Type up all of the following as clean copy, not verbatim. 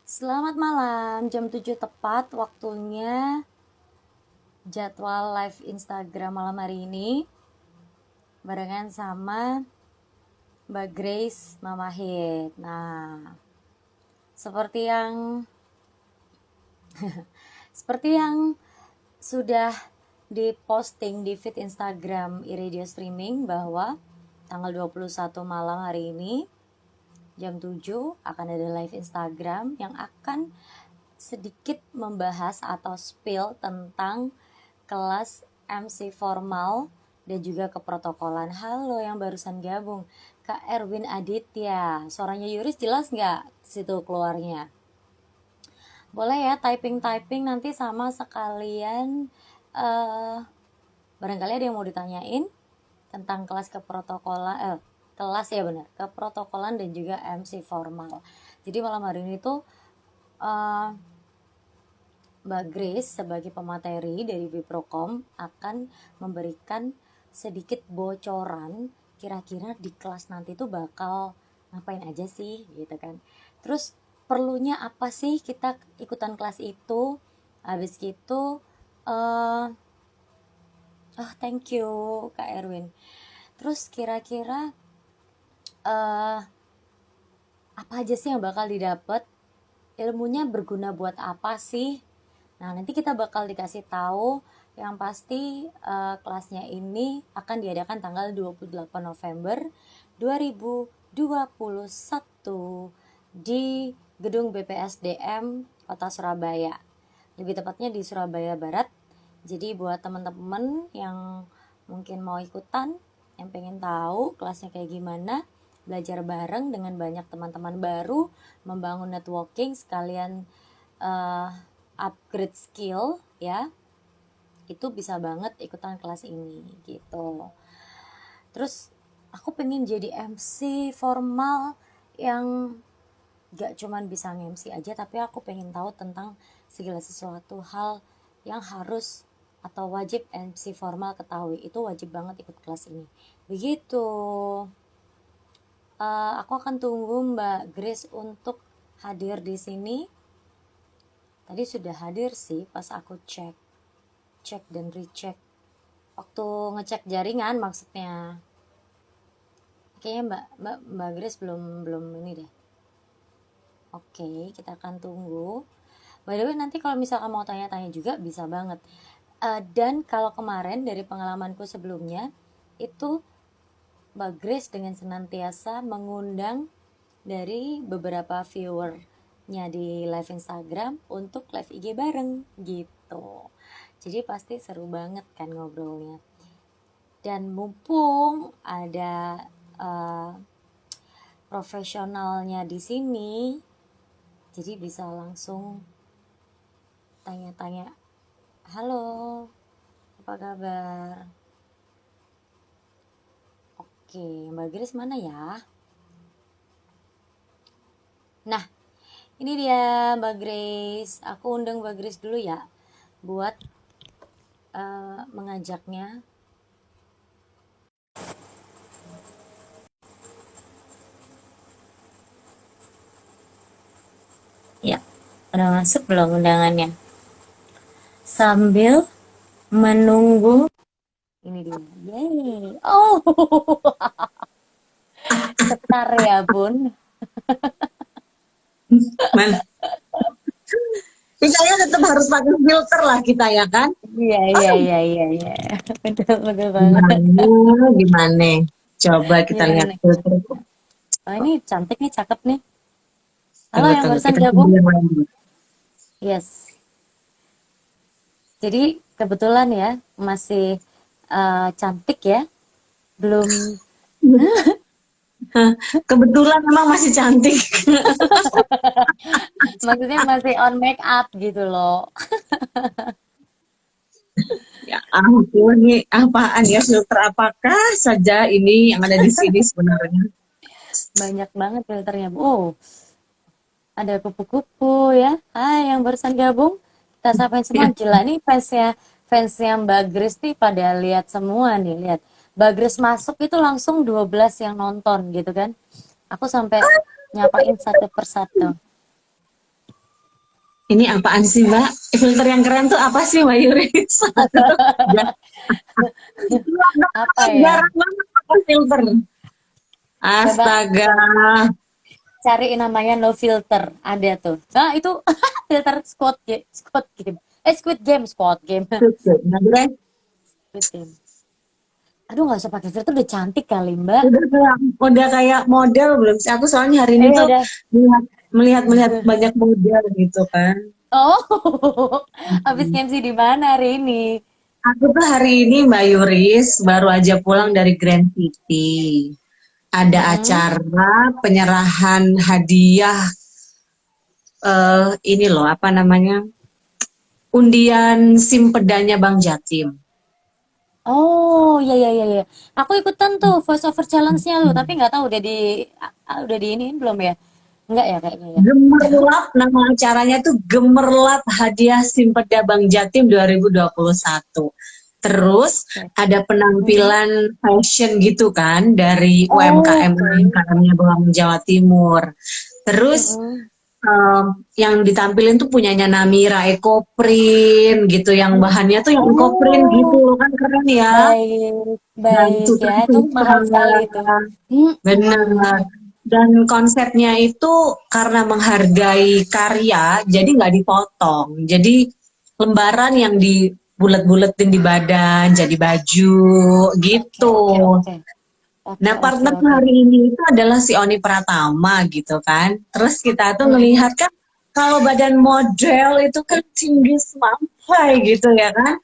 Selamat malam, jam 7 tepat waktunya jadwal live Instagram malam hari ini barengan sama Mbak Grace Mama Hit. Nah, seperti yang seperti yang sudah diposting di feed Instagram iRadio Streaming bahwa tanggal 21 malam hari ini jam 7 akan ada live Instagram yang akan sedikit membahas atau spill tentang kelas MC formal dan juga keprotokolan. Halo yang barusan gabung, Kak Erwin Aditya. Suaranya Yuris jelas nggak situ keluarnya? Boleh ya typing nanti sama sekalian barangkali ada yang mau ditanyain tentang kelas keprotokolan kelas ya benar, keprotokolan dan juga MC formal. Jadi malam hari ini tuh Mbak Grace sebagai pemateri dari Biprokom akan memberikan sedikit bocoran kira-kira di kelas nanti tuh bakal ngapain aja sih gitu kan. Terus perlunya apa sih kita ikutan kelas itu? Habis gitu thank you Kak Erwin. Terus kira-kira apa aja sih yang bakal didapat? Ilmunya berguna buat apa sih? Nah, nanti kita bakal dikasih tahu. Yang pasti kelasnya ini akan diadakan tanggal 28 November 2021 di Gedung BPSDM Kota Surabaya. Lebih tepatnya di Surabaya Barat. Jadi buat teman-teman yang mungkin mau ikutan, yang pengen tahu kelasnya kayak gimana, belajar bareng dengan banyak teman-teman baru, membangun networking sekalian upgrade skill ya, itu bisa banget ikutan kelas ini gitu. Terus aku pengen jadi MC formal yang gak cuman bisa nge-MC aja, tapi aku pengen tahu tentang segala sesuatu hal yang harus atau wajib MC formal ketahui. Itu wajib banget ikut kelas ini. Begitu. Aku akan tunggu Mbak Grace untuk hadir di sini. Tadi sudah hadir sih pas aku cek dan recheck. Waktu ngecek jaringan maksudnya. Kayaknya Mbak Grace belum ini deh. Oke, kita akan tunggu. By the way, nanti kalau misalkan mau tanya-tanya juga bisa banget. Dan kalau kemarin dari pengalamanku sebelumnya itu Mbak Grace dengan senantiasa mengundang dari beberapa viewernya di live Instagram untuk live IG bareng gitu. Jadi pasti seru banget kan ngobrolnya. Dan mumpung ada profesionalnya di sini, jadi bisa langsung tanya-tanya. Halo, apa kabar? Oke, Mbak Grace mana ya? Nah, ini dia Mbak Grace. Aku undang Mbak Grace dulu ya buat mengajaknya. Ya, udah masuk belum undangannya? Sambil menunggu ini dia. Yeay. Oh, setar ya Bun. Man. Kayaknya tetap harus pakai filter lah kita ya kan? Iya. Betul banget. Gimana? Coba kita lihat Gimana? filter. Oh, ini cantik nih, cakep nih. Halo Tunggu, yang tunggu. barusan Kita gabung. tunggu yang lain. Yes. Jadi kebetulan ya masih cantik ya. Belum Kebetulan memang masih cantik. maksudnya masih on make up gitu loh. Ya ampun, nih apaan ya filter apakah saja ini yang ada di sini sebenarnya? Banyak banget filternya. Oh, ada kupu-kupu ya. Hai yang barusan gabung. Kita sapain semua. Ya, Gila nih fansnya Mbak Grace nih pada lihat semua nih. Lihat. Mbak Grace masuk itu langsung 12 yang nonton gitu kan. Aku sampai nyapain satu persatu. Ini apaan sih Mbak? Filter yang keren tuh apa sih Mbak Yuris? Apa ya? Jarang banget pakai filter. Coba Astaga. cari namanya no filter. Ada tuh. Nah, itu filter Squid Game. Squid Game, Squid Game. Nah, guys, Squid Game. Aduh, nggak usah pakai filter, udah cantik kali, Mbak. udah kayak model belum sih? Aku soalnya hari ini Iya tuh dah. melihat melihat melihat banyak model gitu kan. Oh, habis Mm. MC di mana hari ini? Aku tuh hari ini Mbak Yuris baru aja pulang dari Grand City. Ada Mm-mm. acara penyerahan hadiah ini loh apa namanya? Undian Simpedanya Bang Jatim. Oh, iya iya iya iya. Aku ikutan tuh voice over challenge-nya tuh, tapi nggak tahu udah di ini belum ya? Enggak ya kayaknya ya. Gemerlap nama acaranya tuh Gemerlap Hadiah Simpeda Bang Jatim 2021. Terus Oke. ada Mm-mm. penampilan fashion gitu kan dari UMKM Oke. UMKM-nya Bang Jawa Timur. Terus Mm-mm. yang ditampilin tuh punyanya Namira Ekoprint gitu, yang bahannya tuh yang Ekoprint gitu Oh, loh kan keren ya. baik, Dan baik ya. Itu sutra-sutra mahal sekali itu. benar. Mm-mm. Dan konsepnya itu karena menghargai karya, jadi nggak dipotong. Jadi lembaran yang dibulet-buletin di badan, jadi baju Oke, gitu. oke, oke. Oke, Nah, oke, partner oke. hari ini itu adalah si Oni Pratama gitu kan. Terus kita tuh Mm-mm. ngelihat kan kalau badan model itu kan tinggi sampai gitu ya kan.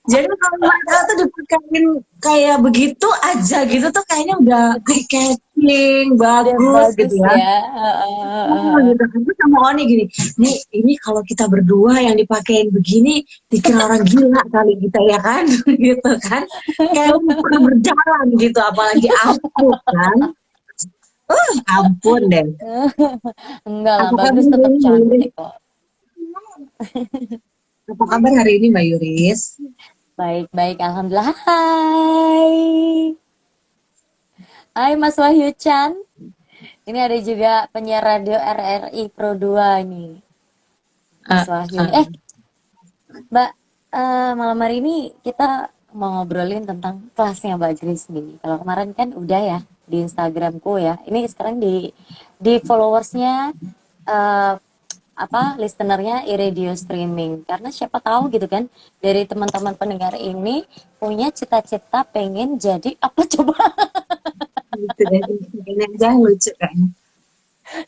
Jadi kalau mereka tuh dipakein kayak begitu aja gitu tuh kayaknya udah eye-catching, Udah bagus gitu bagus ya. ya. Oh, gitu. Aku sama Oni gini, nih ini kalau kita berdua yang dipakein begini, dikira orang gila kali kita ya kan, gitu kan. Kayak belum pernah berjalan gitu, apalagi aku kan. Ampun deh. Enggak lah, Apa kabar bagus hari tetap ini, Mbak cantik Yuris? kok. Apa kabar hari ini, Mbak Yuris? Baik, baik. Alhamdulillah. Hai. Hai Mas Wahyu Chan. Ini ada juga penyiar radio RRI Pro 2 nih. Mas Eh, Wahyu nih. eh, Mbak, malam hari ini kita mau ngobrolin tentang kelasnya Mbak Grace nih. Kalau kemarin kan udah ya di Instagramku ya. Ini sekarang di followersnya eh, apa listenernya iRadio Streaming. Karena siapa tahu gitu kan dari teman-teman pendengar ini punya cita-cita pengen jadi apa coba? lucu deh, ini aja lucu kayaknya.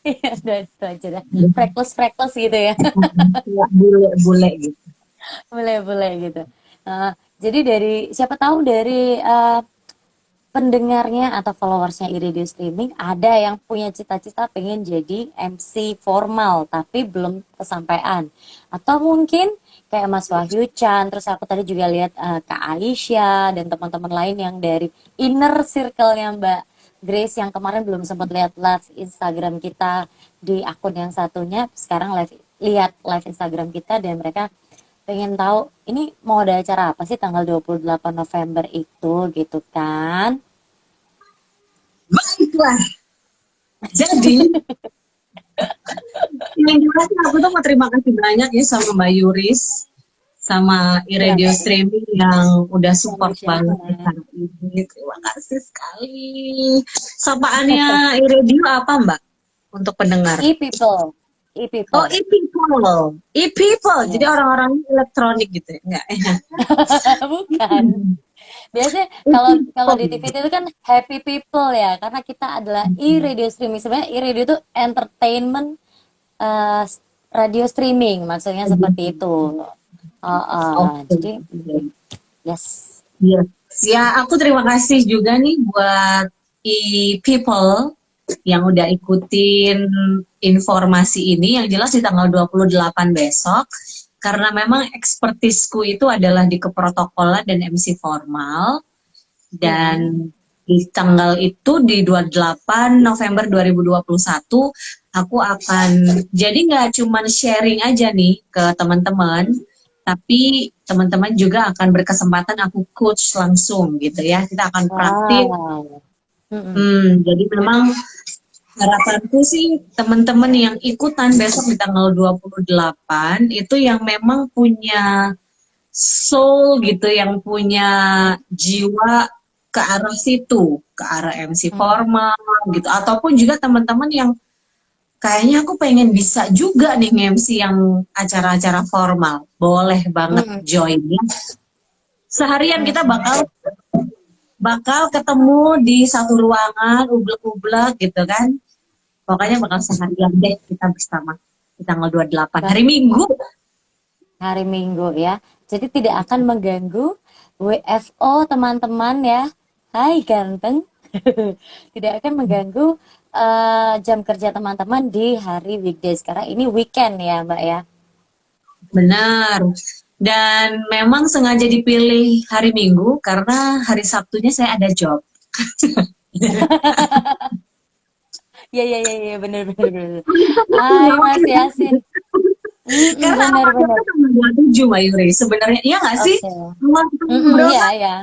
Iya, udah itu aja dah. Freckles gitu ya. Ya, bule-bule gitu. Boleh, boleh gitu. Eh, jadi dari siapa tahu dari pendengarnya atau followersnya iRadio Streaming ada yang punya cita-cita pengen jadi MC formal tapi belum kesampaian, atau mungkin kayak Mas Wahyu Chan, terus aku tadi juga lihat Kak Aisyah dan teman-teman lain yang dari inner circle-nya Mbak Grace yang kemarin belum sempat lihat live Instagram kita di akun yang satunya, sekarang lihat live Instagram kita dan mereka pengen tahu ini mau ada acara apa sih tanggal 28 November itu gitu kan. Baiklah, jadi yang jelas aku tuh mau terima kasih banyak ya sama Mbak Yuris, sama iRadio Kenapa? Streaming yang udah support banget Sama-sama. acara ini. Terima kasih sekali. Sapaannya iRadio apa Mbak untuk pendengar? E-people. Oh, E-people. e-people. E-people. Jadi Yes. orang-orang elektronik gitu ya? Enggak. Bukan. Biasanya kalau kalau di TV E-people. itu kan happy people ya, karena kita adalah e-radio streaming. Sebenarnya e-radio itu entertainment eh, radio streaming, maksudnya seperti itu. Oke. Jadi yes. Iya. Ya, aku terima kasih juga nih buat e-people yang udah ikutin informasi ini. Yang jelas di tanggal 28 besok, karena memang ekspertisku itu adalah di keprotokolan dan MC formal. Mm-mm. Dan di tanggal itu di 28 November 2021 aku akan jadi nggak cuman sharing aja nih ke teman-teman, tapi teman-teman juga akan berkesempatan aku coach langsung gitu ya. Kita akan praktik. Wow. Mm-mm. Jadi memang harapanku sih teman-teman yang ikutan besok di tanggal 28 itu yang memang punya soul gitu, yang punya jiwa ke arah situ, ke arah MC Hmm. formal gitu, ataupun juga teman-teman yang kayaknya aku pengen bisa juga nih MC yang acara-acara formal, boleh banget Hmm. join ya. Seharian kita Hmm. bakal bakal ketemu di satu ruangan ublek-ublek gitu kan. Pokoknya bakal seharian deh kita bersama di tanggal 28 hari Bah- Minggu. Hari Minggu ya. Jadi tidak akan mengganggu WFO teman-teman ya. Hai ganteng. Tidak akan mengganggu jam kerja teman-teman di hari weekdays karena ini weekend ya, Mbak ya. Benar. Dan memang sengaja dipilih hari Minggu karena hari Sabtunya saya ada job. Iya iya iya iya bener bener bener. Hai Mas Yasin. Karena Bener awalnya bener. kan tanggal 27 Mbak Yuri. Sebenarnya iya nggak sih? Oke. Tanggal Iya berapa? ya.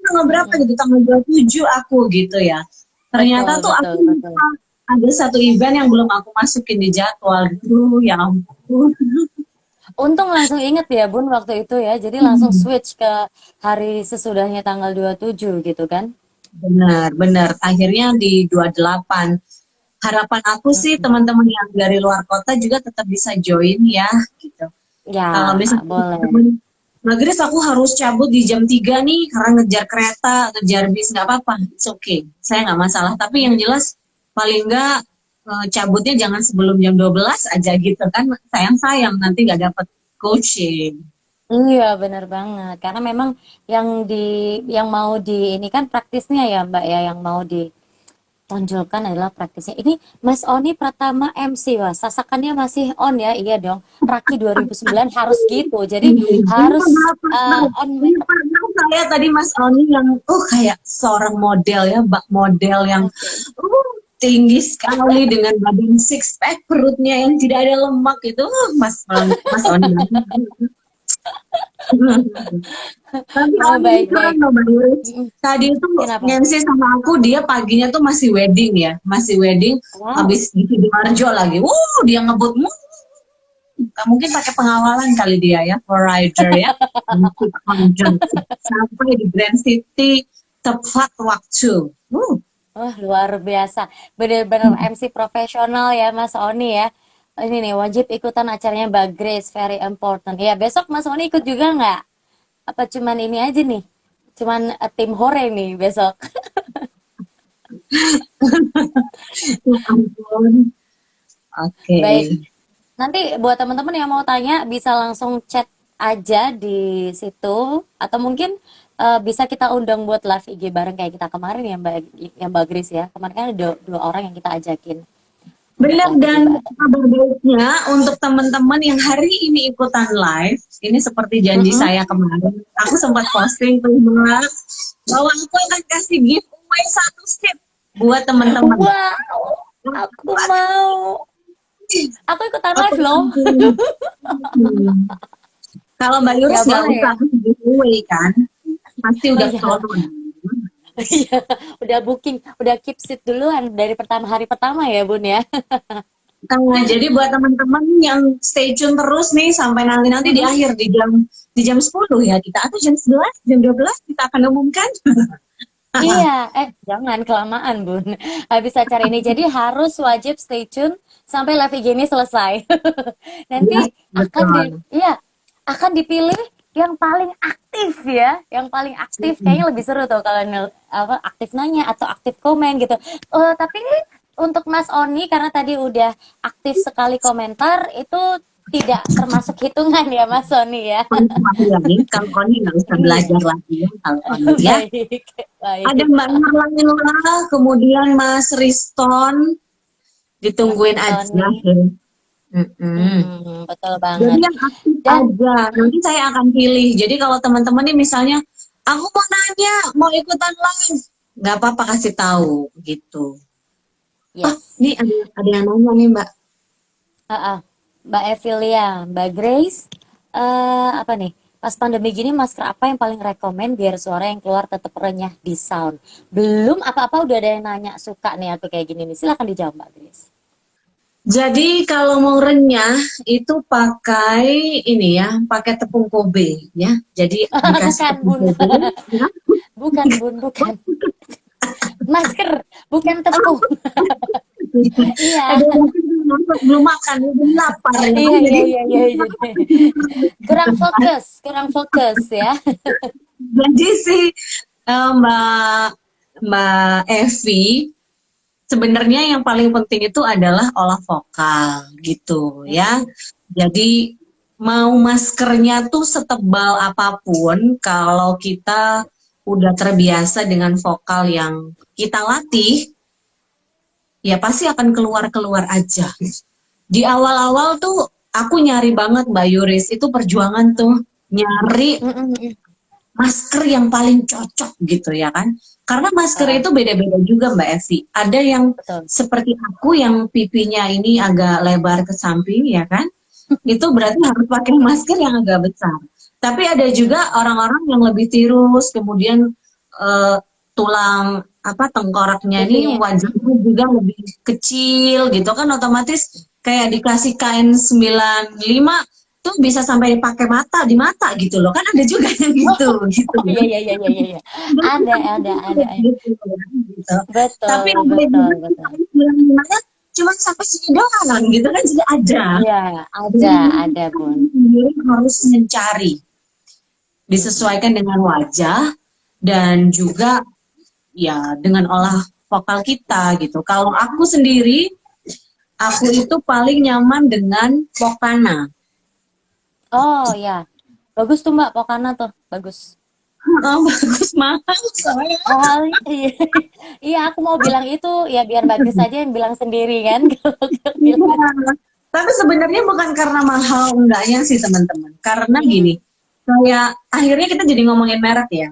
Tanggal berapa gitu? Tanggal 27 aku gitu ya. Ternyata Betul tuh aku betul betul. ada satu event yang belum aku masukin di jadwal gitu. Ya ampun. Untung langsung inget ya Bun waktu itu ya. Jadi langsung switch ke hari sesudahnya tanggal 27 gitu kan. Benar, benar. Akhirnya di 28. Harapan aku sih Mm. teman-teman yang dari luar kota juga tetap bisa join ya gitu. Ya, Kalau misalnya boleh. teman Magris aku harus cabut di jam 3 nih karena ngejar kereta, ngejar bis, nggak apa-apa. It's okay. Saya nggak masalah. Tapi yang jelas paling nggak cabutnya jangan sebelum jam 12 aja gitu kan. Sayang-sayang nanti nggak dapat coaching. Iya, benar banget. Karena memang yang di yang mau di ini kan praktisnya ya, Mbak ya, yang mau ditonjolkan adalah praktisnya. Ini Mas Oni Pratama MC, wah, sasakannya masih on ya. Iya dong. Raki 2009 harus gitu. Jadi Ini harus partner, on ini mic. partner saya tadi Mas Oni yang kayak seorang model ya, bak model yang Oke. tinggi sekali dengan badan six pack, perutnya yang tidak ada lemak itu, Mas Oni. Tapi Oh, Oni ini keren baik-baik. loh Mbak Yuris. Mm-mm. Tadi itu Kenapa? nge sama aku, dia paginya tuh masih wedding ya, masih wedding, Wow. habis di Sidoarjo lagi. Dia ngebut mungkin pakai pengawalan kali dia ya, for rider ya. Musik conjunction. Sampai di Grand City tepat waktu. Wah, luar biasa. Bener-bener MC profesional ya, Mas Oni ya. Ini nih, wajib ikutan acaranya Mbak Grace, very important. Ya, besok Mas Oni ikut juga nggak? Apa cuman ini aja nih? Cuman tim hore nih besok. Ya ampun. Oke. Baik, nanti buat teman-teman yang mau tanya bisa langsung chat aja di situ atau mungkin bisa kita undang buat live IG bareng kayak kita kemarin ya Mbak Grace ya. Kemarin kan ada dua orang yang kita ajakin untuk Benar, live IG dan bareng. kabar baiknya untuk teman-teman yang hari ini ikutan live, ini seperti janji Mm-mm. saya kemarin, aku sempat posting tuh Mbak, bahwa aku akan kasih giveaway satu seat buat teman-teman. Wow, aku mau. Aku ikutan Aku live loh. akan pilih. Kalau Mbak Ya Yunus nggak boleh usah ya. kasih giveaway kan, pasti Oh udah iya, turun. iya. Udah booking, udah keep seat duluan dari hari pertama ya Bun ya. Nah, jadi buat teman-teman yang stay tune terus nih sampai nanti di Mm-mm. akhir di jam 10 ya kita, atau jam 11, jam 12 kita akan umumkan. Iya, jangan kelamaan Bun. Habis acara ini jadi harus wajib stay tune sampai live IG ini selesai. Nanti Ya, akan di, betul. iya, akan dipilih yang paling aktif ya, yang paling aktif kayaknya lebih seru tuh kalau apa aktif nanya atau aktif komen gitu. Tapi untuk Mas Oni karena tadi udah aktif sekali komentar itu tidak termasuk hitungan ya Mas Oni ya. Koni ya nih, kalau Koni nggak usah Iya, belajar lagi ya, kalau Koni ya. baik, Ada baik. Mbak Nurlanila, kemudian Mas Riston, Mas ditungguin aja. Ristoni. Mm-mm. Betul Jadi banget. yang aktif Dan aja, nanti saya akan pilih. Jadi kalau teman-teman nih misalnya, aku mau nanya, mau ikutan live, nggak apa-apa kasih tahu gitu. Oh, yes, ini ada yang nanya nih Mbak. Mbak Evilia, Mbak Grace, apa nih? pas pandemi gini masker apa yang paling rekomen biar suara yang keluar tetap renyah di sound? Belum apa-apa udah ada yang nanya suka nih aku kayak gini nih. Silakan dijawab Mbak Grace. Jadi kalau mau renyah itu pakai ini ya, pakai tepung Kobe ya. Jadi dikasih Bukan tepung Bun. Kobe. Ya. Bukan Bun, bukan. Masker, bukan tepung. Iya, Aduh, mungkin belum makan, belum lapar ya kan. iya, iya, Jadi, iya, iya. Jadi kurang fokus ya. jadi sih Mbak Mbak Evi, sebenarnya yang paling penting itu adalah olah vokal gitu ya. Jadi mau maskernya tuh setebal apapun, kalau kita udah terbiasa dengan vokal yang kita latih, ya pasti akan keluar-keluar aja. Di awal-awal tuh aku nyari banget Mbak Yuris, itu perjuangan tuh nyari Mm-mm. masker yang paling cocok gitu ya kan. Karena masker Ah, itu beda-beda juga Mbak Evi. Ada yang betul. seperti aku yang pipinya ini agak lebar ke samping ya kan. Itu berarti harus pakai masker yang agak besar. Tapi ada juga orang-orang yang lebih tirus, kemudian eh, tulang apa tengkoraknya ini Pipinya. wajahnya juga lebih kecil gitu kan, otomatis kayak dikasih kain 95 tuh bisa sampai pakai mata di mata gitu loh kan, ada juga yang gitu gitu Oh ya. iya, iya, iya, iya, iya, iya. Ada. Gitu, gitu. Tapi Betul, ada betul, juga betul. kain 95 cuma sampai sini doang gitu kan, jadi ada. Iya, Jadi ada kita Bun. sendiri harus mencari, Mm-mm. disesuaikan dengan wajah dan juga ya dengan olah vokal kita gitu. Kalau aku sendiri, aku itu paling nyaman dengan Pokana. Oh ya, bagus tuh Mbak Pokana tuh, bagus. Bagus mahal soalnya. Awalnya iya, iya aku mau bilang itu ya biar Mbak Kris aja yang bilang sendiri kan kalau bilang. Iya. Tapi sebenarnya bukan karena mahal enggaknya sih teman-teman. Karena Mm-mm. gini, kayak akhirnya kita jadi ngomongin merek ya.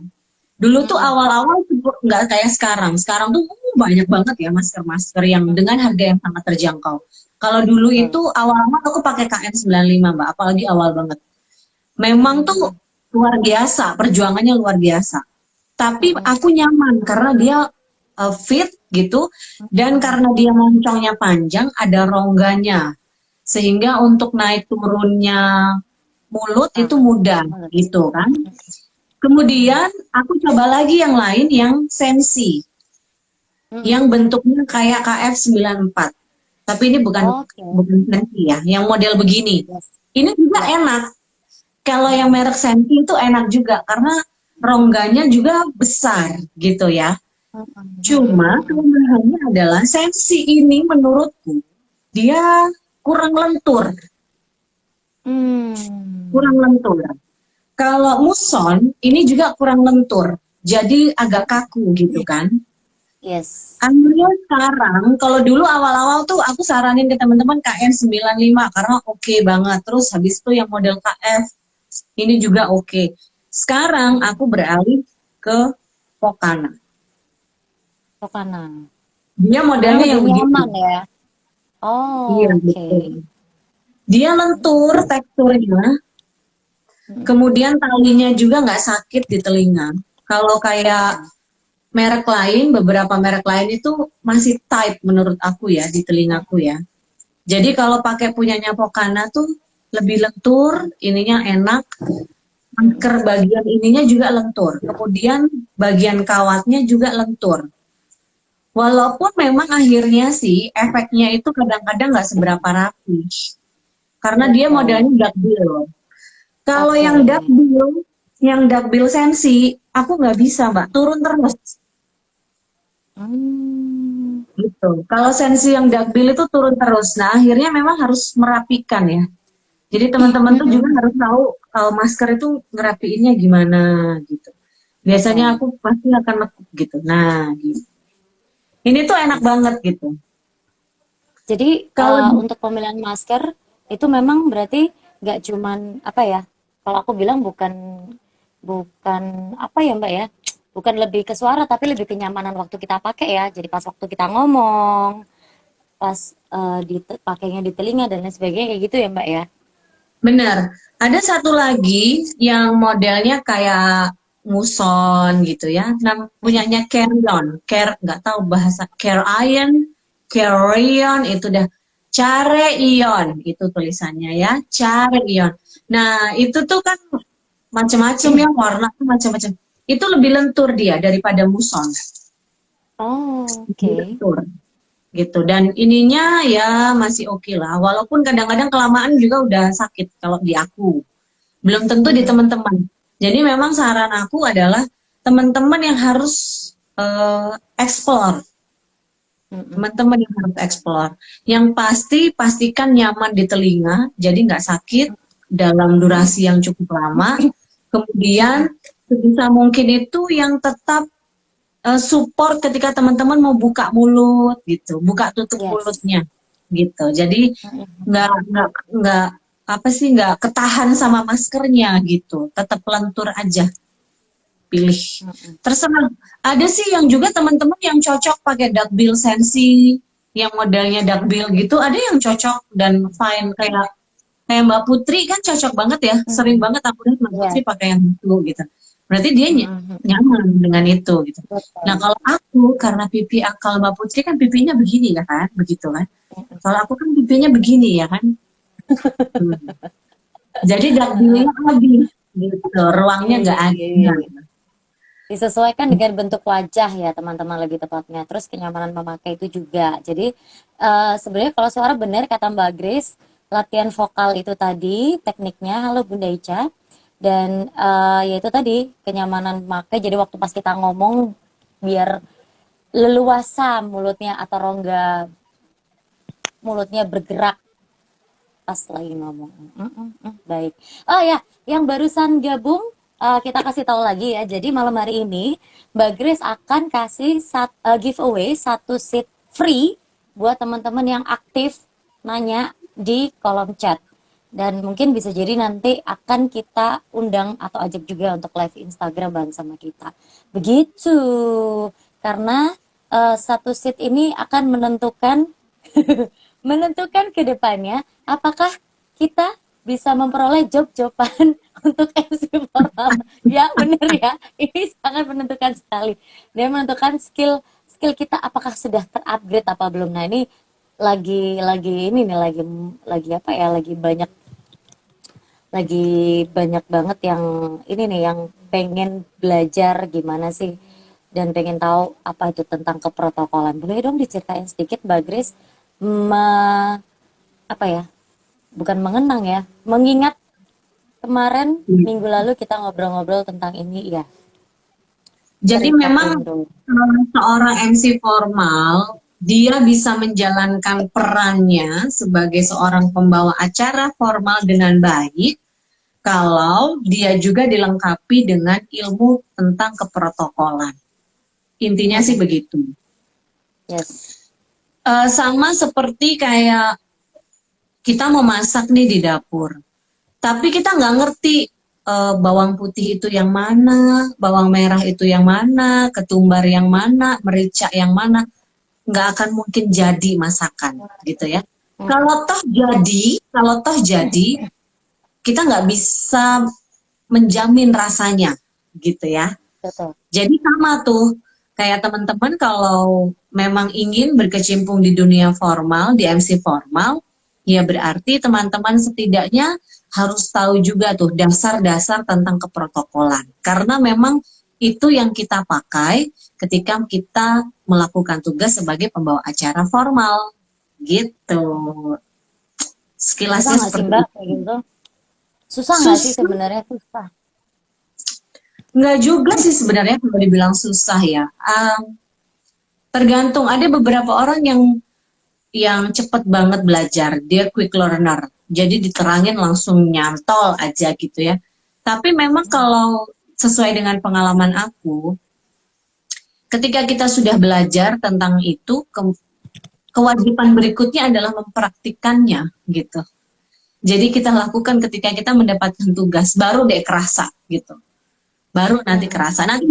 Dulu tuh Mm-mm. awal-awal tuh nggak kayak sekarang. Sekarang tuh banyak banget ya masker-masker yang dengan harga yang sangat terjangkau. Kalau dulu Betul. itu awal-awal aku pakai KN95 Mbak, apalagi awal banget. Memang tuh Mm-mm. luar biasa, perjuangannya luar biasa. Tapi Mm-mm. aku nyaman karena dia fit gitu, dan Mm-mm. karena dia moncongnya panjang, ada rongganya. Sehingga untuk naik turunnya mulut itu Sangat. mudah Banget. gitu kan. Mm-mm. Kemudian aku coba lagi yang lain yang sensi, Mm-mm. yang bentuknya kayak KF94. Tapi ini bukan Oke. bukan sensi ya, yang model begini. Yes. Ini juga Ya. enak. Kalau yang Mm-mm. merek sensi itu enak juga karena rongganya juga besar gitu ya. Mm-mm. Cuma Mm-mm. kelemahannya adalah sensi ini menurutku dia kurang lentur, kurang Hmm. lentur. Kalau muson ini juga kurang lentur, jadi agak kaku gitu kan. Yes. Akhirnya sekarang, kalau dulu awal-awal tuh aku saranin ke teman-teman KN95 karena oke banget. Terus habis itu yang model KF ini juga oke. Sekarang Mm-mm. aku beralih ke Pokana. Ke kanan. Dia Karena modelnya lebih yang begini. nyaman ya. Iya, Oh, oke. betul. Dia lentur teksturnya, Mm-mm. kemudian talinya juga nggak sakit di telinga. Kalau kayak Mm-mm. merek lain, beberapa merek lain itu masih tight menurut aku ya di telingaku ya. Jadi kalau pakai punyanya Pokana tuh lebih lentur, ininya enak. Mm-mm. Anker bagian ininya juga lentur. Kemudian bagian kawatnya juga lentur. Walaupun memang akhirnya sih efeknya itu kadang-kadang nggak seberapa rapi. Karena dia Betul. modelnya duckbill. Kalau Oke. yang duckbill sensi, aku nggak bisa Mbak, turun terus. Hmm. Gitu. Kalau sensi yang duckbill itu turun terus. Nah akhirnya memang harus merapikan ya. Jadi teman-teman tuh juga Mm-mm. harus tahu kalau masker itu ngerapiinnya gimana gitu. Biasanya Betul. aku pasti akan nekuk gitu. Nah, gitu. Ini tuh enak Yes. banget gitu. Jadi Kalau untuk pemilihan masker itu memang berarti nggak cuman apa ya? Kalau aku bilang bukan bukan apa ya Mbak ya? Bukan lebih ke suara tapi lebih kenyamanan waktu kita pakai ya. Jadi pas waktu kita ngomong, pas pakainya di telinga dan lain sebagainya kayak gitu ya Mbak ya. Bener. Ada satu lagi yang modelnya kayak muson gitu ya. Punyanya Carrion. Nggak tahu bahasa Carrion itu dah. Careion itu tulisannya ya. Careion. Nah, itu tuh kan macam-macam ya, warna tuh macam-macam. Itu lebih lentur dia daripada muson. Oh, Lebih oke. lentur gitu. Dan ininya ya masih oke lah. Walaupun kadang-kadang kelamaan juga udah sakit kalau di aku. Belum tentu di Mm-mm. teman-teman. Jadi memang saran aku adalah teman-teman yang harus explore, Mm-mm. teman-teman yang harus explore. Yang pasti pastikan nyaman di telinga, jadi nggak sakit dalam durasi yang cukup lama. Kemudian Mm-mm. sebisa mungkin itu yang tetap support ketika teman-teman mau buka mulut gitu, buka tutup Yes. mulutnya gitu. Jadi Mm-mm. nggak apa sih nggak ketahan sama maskernya gitu, tetap lentur aja, pilih Mm-mm. terserah. Ada sih yang juga teman-teman yang cocok pakai duckbill sensi, yang modelnya duckbill gitu, ada yang cocok dan fine kayak kayak Mbak Putri kan cocok banget ya, sering Mm-mm. banget aku lihat Mbak Putri Yes. pakai yang itu gitu. Berarti dia Mm-mm. nyaman dengan itu gitu. Nah Betul. kalau aku karena pipi kalau Mbak Putri kan pipinya begini ya kan, begitu kan. Mm-mm. Kalau aku kan pipinya begini ya kan. Hmm. Jadi duckbillnya habis gitu, ruangnya Iya, nggak iya, iya, ada. iya. Disesuaikan dengan bentuk wajah ya teman-teman lebih tepatnya. Terus kenyamanan memakai itu juga. Jadi sebenarnya kalau suara benar kata Mbak Grace, latihan vokal itu tadi tekniknya. Halo Bunda Ica. Dan yaitu tadi kenyamanan memakai. Jadi waktu pas kita ngomong biar leluasa mulutnya atau rongga mulutnya bergerak pas lagi ngomong. Baik. Oh ya, yang barusan gabung kita kasih tahu lagi ya. Jadi malam hari ini Mbak Grace akan kasih giveaway satu seat free buat teman-teman yang aktif nanya di kolom chat. Dan mungkin bisa jadi nanti akan kita undang atau ajak juga untuk live Instagram bareng sama kita. Begitu. Karena satu seat ini akan menentukan menentukan ke depannya apakah kita bisa memperoleh job-joban untuk MC formal. Ya, benar ya. Ini sangat menentukan sekali. Dan menentukan skill skill kita apakah sudah terupgrade apa belum. Nah, ini lagi ini nih lagi apa ya? Lagi banyak banget yang ini nih yang pengen belajar gimana sih dan pengen tahu apa itu tentang keprotokolan. Boleh dong diceritain sedikit Mbak Grace apa ya? Bukan mengenang ya, mengingat kemarin minggu lalu kita ngobrol-ngobrol tentang ini ya. Jadi memang Ceritain dong. seorang MC formal dia bisa menjalankan perannya sebagai seorang pembawa acara formal dengan baik kalau dia juga dilengkapi dengan ilmu tentang keprotokolan. Intinya sih Mm-mm. begitu. Yes. Sama seperti kayak kita mau masak nih di dapur, tapi kita nggak ngerti bawang putih itu yang mana, bawang merah itu yang mana, ketumbar yang mana, merica yang mana, nggak akan mungkin jadi masakan gitu ya. Mm-mm. Kalau toh jadi, kita nggak bisa menjamin rasanya gitu ya. Betul. Jadi sama tuh kayak teman-teman kalau memang ingin berkecimpung di dunia formal, di MC formal, ya berarti teman-teman setidaknya harus tahu juga tuh dasar-dasar tentang keprotokolan. Karena memang itu yang kita pakai ketika kita melakukan tugas sebagai pembawa acara formal. Gitu. Susah Sekilasnya nggak sih seperti Mbak itu. kayak gitu? Susah nggak sih Susah. sebenarnya susah? Nggak juga sih sebenarnya kalau dibilang susah ya. Tergantung, ada beberapa orang yang cepet banget belajar, dia quick learner. Jadi diterangin langsung nyantol aja gitu ya. Tapi memang kalau sesuai dengan pengalaman aku, ketika kita sudah belajar tentang itu, kewajiban berikutnya adalah mempraktikkannya gitu. Jadi kita lakukan ketika kita mendapatkan tugas, baru deh kerasa gitu. Baru nanti Mm-mm. kerasa. Nanti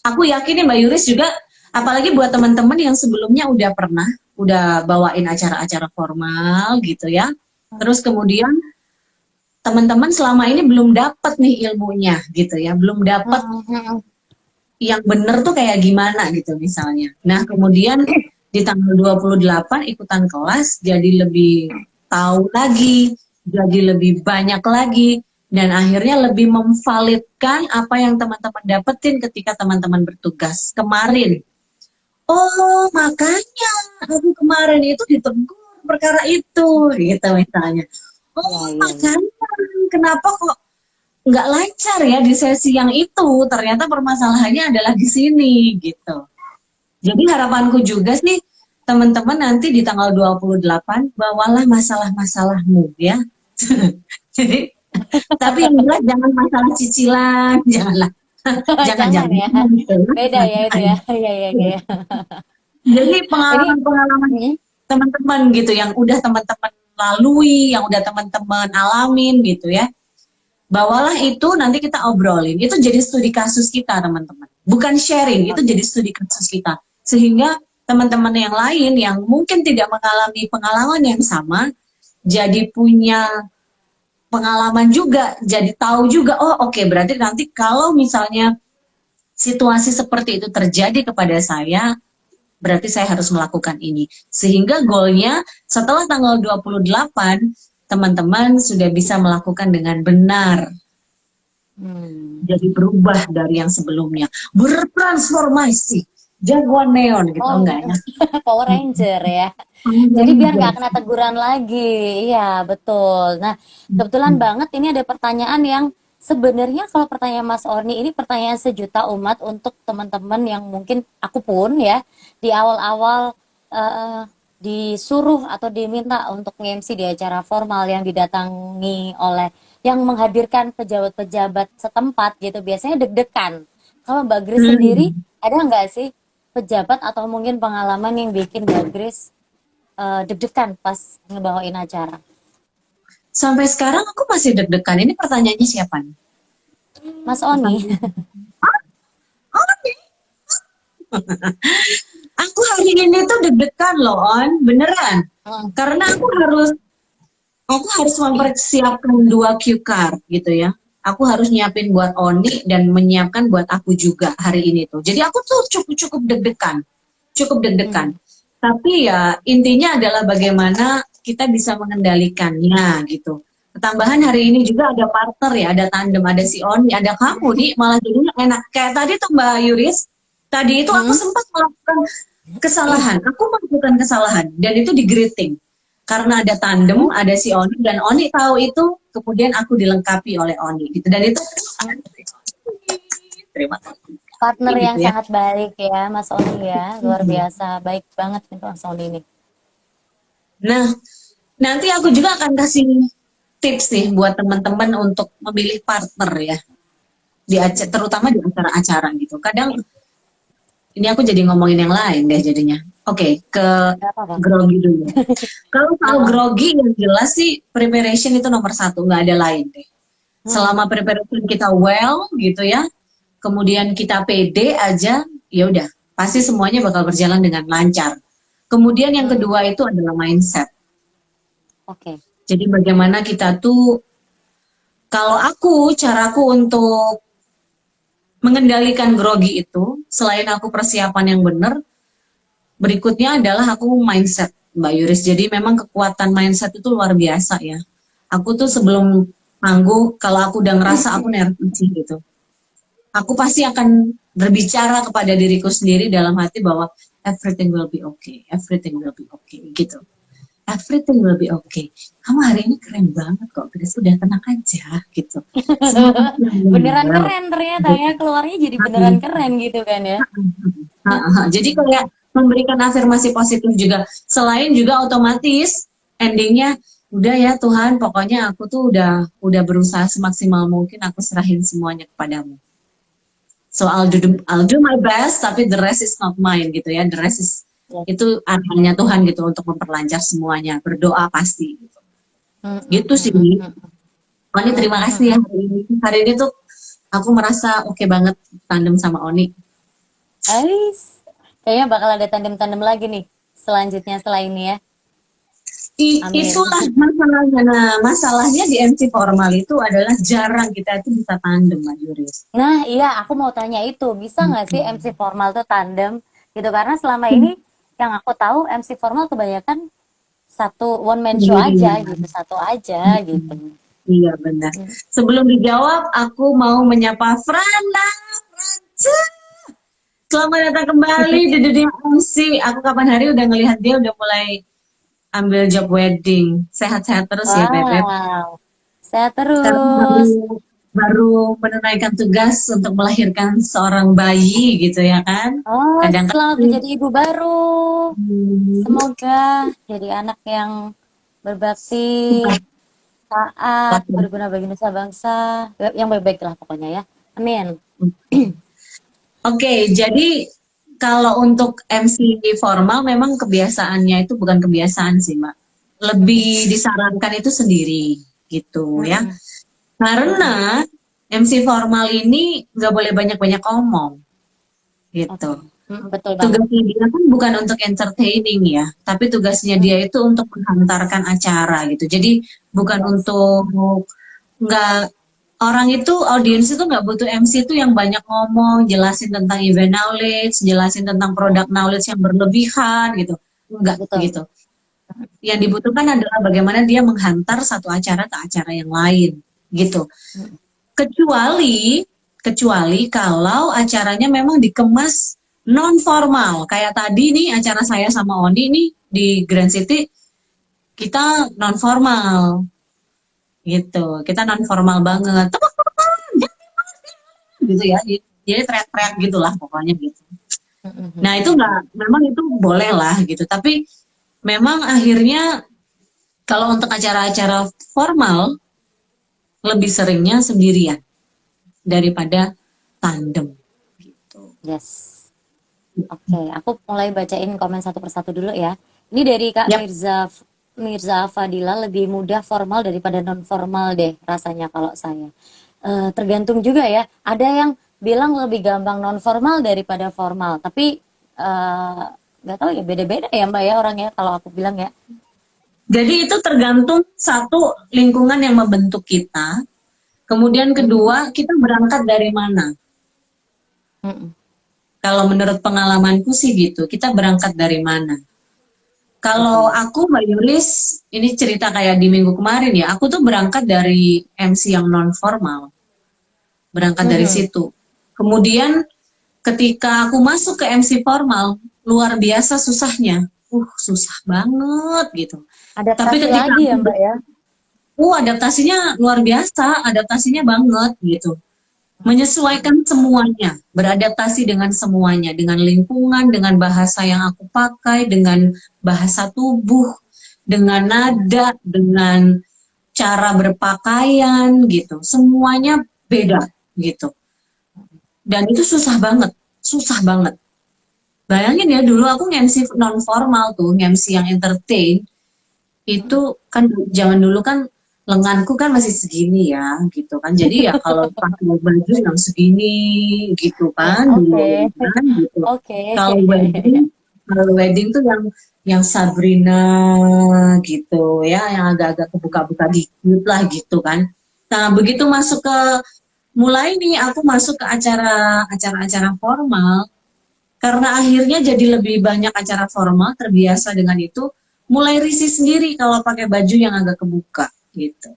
aku yakin Mbak Yuris juga, apalagi buat teman-teman yang sebelumnya udah pernah, udah bawain acara-acara formal gitu ya. Terus kemudian teman-teman selama ini belum dapat nih ilmunya gitu ya, belum dapat yang bener tuh kayak gimana gitu misalnya. Nah, kemudian di tanggal 28 ikutan kelas jadi lebih tahu lagi, jadi lebih banyak lagi, dan akhirnya lebih memvalidkan apa yang teman-teman dapetin ketika teman-teman bertugas kemarin. Oh, makanya aku kemarin itu ditegur perkara itu, gitu misalnya. Ya, Oh, ya, ya. makanya kenapa kok nggak lancar ya di sesi yang itu? Ternyata permasalahannya adalah di sini, gitu. Jadi harapanku juga sih, teman-teman nanti di tanggal 28 bawalah masalah-masalahmu ya. Jadi, tapi yang jelas jangan masalah cicilan, janganlah. Jangan Jangan-jangan ya. gitu. Beda ya itu ya. Iya, iya, iya. Jadi Ini pengalaman-pengalaman hmm, teman-teman gitu yang udah teman-teman lalui, yang udah teman-teman alamin gitu ya. Bawalah itu nanti kita obrolin. Itu jadi studi kasus kita, teman-teman. Bukan sharing, itu jadi studi kasus kita. Sehingga teman-teman yang lain yang mungkin tidak mengalami pengalaman yang sama, jadi punya pengalaman juga, jadi tahu juga, oh oke, berarti nanti kalau misalnya situasi seperti itu terjadi kepada saya, berarti saya harus melakukan ini. Sehingga goalnya setelah tanggal 28, teman-teman sudah bisa melakukan dengan benar. hmm. Jadi berubah dari yang sebelumnya. Bertransformasi. Jagoan neon gitu, Oh, enggak ya? Power Ranger ya. Jadi biar nggak Ranger. kena teguran lagi. Iya, betul. Nah, kebetulan banget ini ada pertanyaan yang sebenarnya kalau pertanyaan Mas Orni ini pertanyaan sejuta umat untuk teman-teman yang mungkin aku pun ya di awal-awal eh, disuruh atau diminta untuk nge-MC di acara formal yang didatangi oleh yang menghadirkan pejabat-pejabat setempat gitu. Biasanya deg-degan. Kalau Mbak Grace sendiri Hmm. ada nggak sih pejabat atau mungkin pengalaman yang bikin Mbak Grace deg-degan pas ngebawain acara? Sampai sekarang aku masih deg-degan. Ini pertanyaannya siapa nih? Mas Oni. Oh, aku hari ini tuh deg-degan loh, On. Beneran. Karena aku harus mempersiapkan 2 cue card gitu ya. Aku harus nyiapin buat Oni dan menyiapkan buat aku juga hari ini tuh. Jadi aku tuh cukup cukup deg-degan, cukup deg-degan. Hmm. Tapi ya intinya adalah bagaimana kita bisa mengendalikannya gitu. Ketambahan hari ini juga ada partner ya, ada tandem, ada si Oni, ada kamu nih, malah jadinya enak. Kayak tadi tuh Mbak Yuris, tadi itu aku Hmm. sempat melakukan kesalahan. Aku melakukan kesalahan dan itu di greeting. Karena ada tandem, Oh, ada si Oni dan Oni tahu itu, kemudian aku dilengkapi oleh Oni gitu. Dan itu terima kasih partner yang gitu ya. sangat baik ya, Mas Oni ya. Luar biasa, baik banget nih Mas Oni ini. Nah, nanti aku juga akan kasih tips nih buat teman-teman untuk memilih partner ya, terutama di acara-acara gitu. Kadang ini aku jadi ngomongin yang lain deh jadinya. Oke, ke Gak apa-apa. grogi dulu. Kalau soal Heeh. grogi yang jelas sih preparation itu nomor satu, nggak ada lain deh. Hmm. Selama preparation kita well gitu ya, kemudian kita pede aja, ya udah pasti semuanya bakal berjalan dengan lancar. Kemudian yang Hmm. kedua itu adalah mindset. Oke. Jadi bagaimana kita tuh, kalau caraku untuk mengendalikan grogi itu, selain aku persiapan yang benar, berikutnya adalah aku mindset, Mbak Yuris. Jadi memang kekuatan mindset itu luar biasa ya. Aku tuh sebelum manggung, kalau aku udah ngerasa aku nervous gitu, aku pasti akan berbicara kepada diriku sendiri dalam hati bahwa everything will be okay, everything will be okay gitu. Everything will be okay. Kamu hari ini keren banget kok, Grace. Udah tenang aja gitu. Semua pasti akan Beneran well. keren ternyata Gitu. ya, keluarnya jadi beneran keren gitu kan ya. Jadi kayak memberikan afirmasi positif juga. Selain juga otomatis endingnya udah ya Tuhan, pokoknya aku tuh udah berusaha semaksimal mungkin, aku serahin semuanya kepadamu. So I'll do my best, tapi the rest is not mine gitu ya. The rest is Ya. itu arahannya Tuhan gitu untuk memperlancar semuanya. Berdoa pasti gitu. Hmm, hmm, Gitu sih. hmm, hmm, hmm. Oni Hmm, terima hmm, kasih ya hmm. hari ini. Hari ini tuh aku merasa oke banget tandem sama Oni. Ais, kayaknya bakal ada tandem-tandem lagi nih selanjutnya setelah ini ya. Amin. Itulah masalahnya. Nah, masalahnya di MC formal itu adalah jarang kita itu bisa tandem, Mbak Yuris. Nah, iya, aku mau tanya itu, bisa nggak sih MC Hmm. formal tuh tandem gitu? Karena selama ini yang aku tahu MC formal kebanyakan satu one man show aja Sendirian. gitu, satu aja gitu. Hmm. Iya benar. Hmm. Sebelum dijawab, aku mau menyapa Franda. Franca. Selamat datang kembali di dunia MC. Aku kapan hari udah ngelihat dia udah mulai ambil job wedding. Sehat-sehat terus ya, Bebek. Wow, sehat Sekarang baru terus. baru menunaikan tugas untuk melahirkan seorang bayi gitu ya kan. Oh, selamat Kadang-kadang menjadi ibu baru. Semoga jadi anak yang berbakti, taat, berguna bagi nusa bangsa, yang baik-baik lah pokoknya ya. Amin. Oke, jadi kalau untuk MC formal memang kebiasaannya itu bukan kebiasaan sih, Mbak. Lebih disarankan itu sendiri gitu ya. Mm-mm. Karena MC formal ini nggak boleh banyak-banyak ngomong Oke. gitu. Betul banget. Tugasnya dia kan bukan untuk entertaining ya, tapi tugasnya Mm, dia itu untuk menghantarkan acara gitu. Jadi bukan yes. untuk nggak orang itu audiens itu nggak butuh MC itu yang banyak ngomong, jelasin tentang event knowledge, jelasin tentang produk knowledge yang berlebihan gitu. Enggak Betul. gitu. Yang dibutuhkan adalah bagaimana dia menghantar satu acara ke acara yang lain gitu. Mm, Kecuali kecuali kalau acaranya memang dikemas non formal. Kayak tadi nih acara saya sama Oni nih di Grand City kita non formal gitu. Kita non formal banget. Tepuk tangan, gitu ya. Jadi teriak-teriak gitulah pokoknya gitu. mm, mm, Nah itu mm, nggak, memang itu boleh lah gitu. Tapi memang akhirnya kalau untuk acara-acara formal lebih seringnya sendirian daripada tandem gitu. yes. Oke, aku mulai bacain komen satu persatu dulu ya. Ini dari Kak Yap. Mirza Mirza Fadila, lebih mudah formal daripada non formal deh rasanya kalau saya. Tergantung juga ya. Ada yang bilang lebih gampang non formal daripada formal, tapi nggak tahu ya, beda-beda ya Mbak ya orangnya kalau aku bilang ya. Jadi itu tergantung satu lingkungan yang membentuk kita, kemudian Mm-mm, kedua kita berangkat dari mana. mm-mm, Kalau menurut pengalamanku sih gitu, kita berangkat dari mana. Kalau oke. aku Mbak Yulis, ini cerita kayak di minggu kemarin ya, aku tuh berangkat dari MC yang non formal, berangkat dari Mm-mm. situ. Kemudian ketika aku masuk ke MC formal, luar biasa susahnya. Susah banget gitu. Tapi Adaptasi ketika lagi ya aku Mbak ya. adaptasinya luar biasa, adaptasinya banget gitu. Mm-mm, Menyesuaikan semuanya, beradaptasi dengan semuanya, dengan lingkungan, dengan bahasa yang aku pakai, dengan bahasa tubuh, dengan mm-mm. nada, dengan cara berpakaian gitu. Semuanya beda gitu. Dan itu susah banget, susah banget. Bayangin ya dulu aku nge-MC non formal tuh, nge-MC yang entertain, itu Mm-mm. kan zaman dulu kan lenganku kan masih segini ya gitu kan, jadi ya kalau pakai baju yang segini gitu Ya, kan oke. dulu kan gitu. Oke. kalau wedding kalau wedding tuh yang Sabrina gitu ya, yang agak-agak kebuka-buka dikit lah gitu kan. Nah begitu masuk ke mulai nih aku masuk ke acara-acara formal, karena akhirnya jadi lebih banyak acara formal, terbiasa dengan itu, mulai risih sendiri kalau pakai baju yang agak kebuka gitu.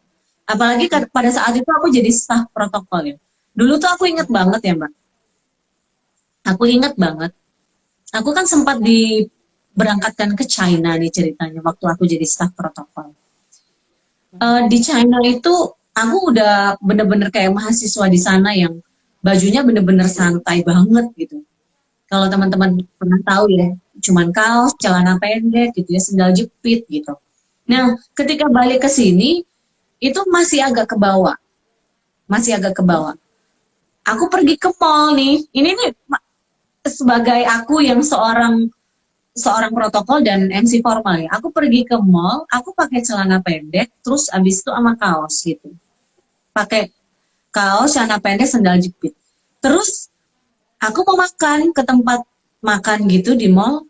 Apalagi pada saat itu aku jadi staf protokol ya. Dulu tuh aku inget banget ya Mbak, aku inget banget. Aku kan sempat diberangkatkan ke China nih ceritanya waktu aku jadi staf protokol. Di China itu aku udah bener-bener kayak mahasiswa di sana yang bajunya bener-bener santai banget gitu. Kalau teman-teman pernah tahu ya, cuman kaos, celana pendek gitu ya, sendal jepit gitu. Nah, ketika balik ke sini, itu masih agak ke bawah, masih agak ke bawah. Aku pergi ke mall nih, ini nih sebagai aku yang seorang seorang protokol dan MC formal ya. Aku pergi ke mall, aku pakai celana pendek, terus abis itu sama kaos gitu. Pakai kaos, celana pendek, sendal jepit. Terus aku mau makan ke tempat makan gitu di mall.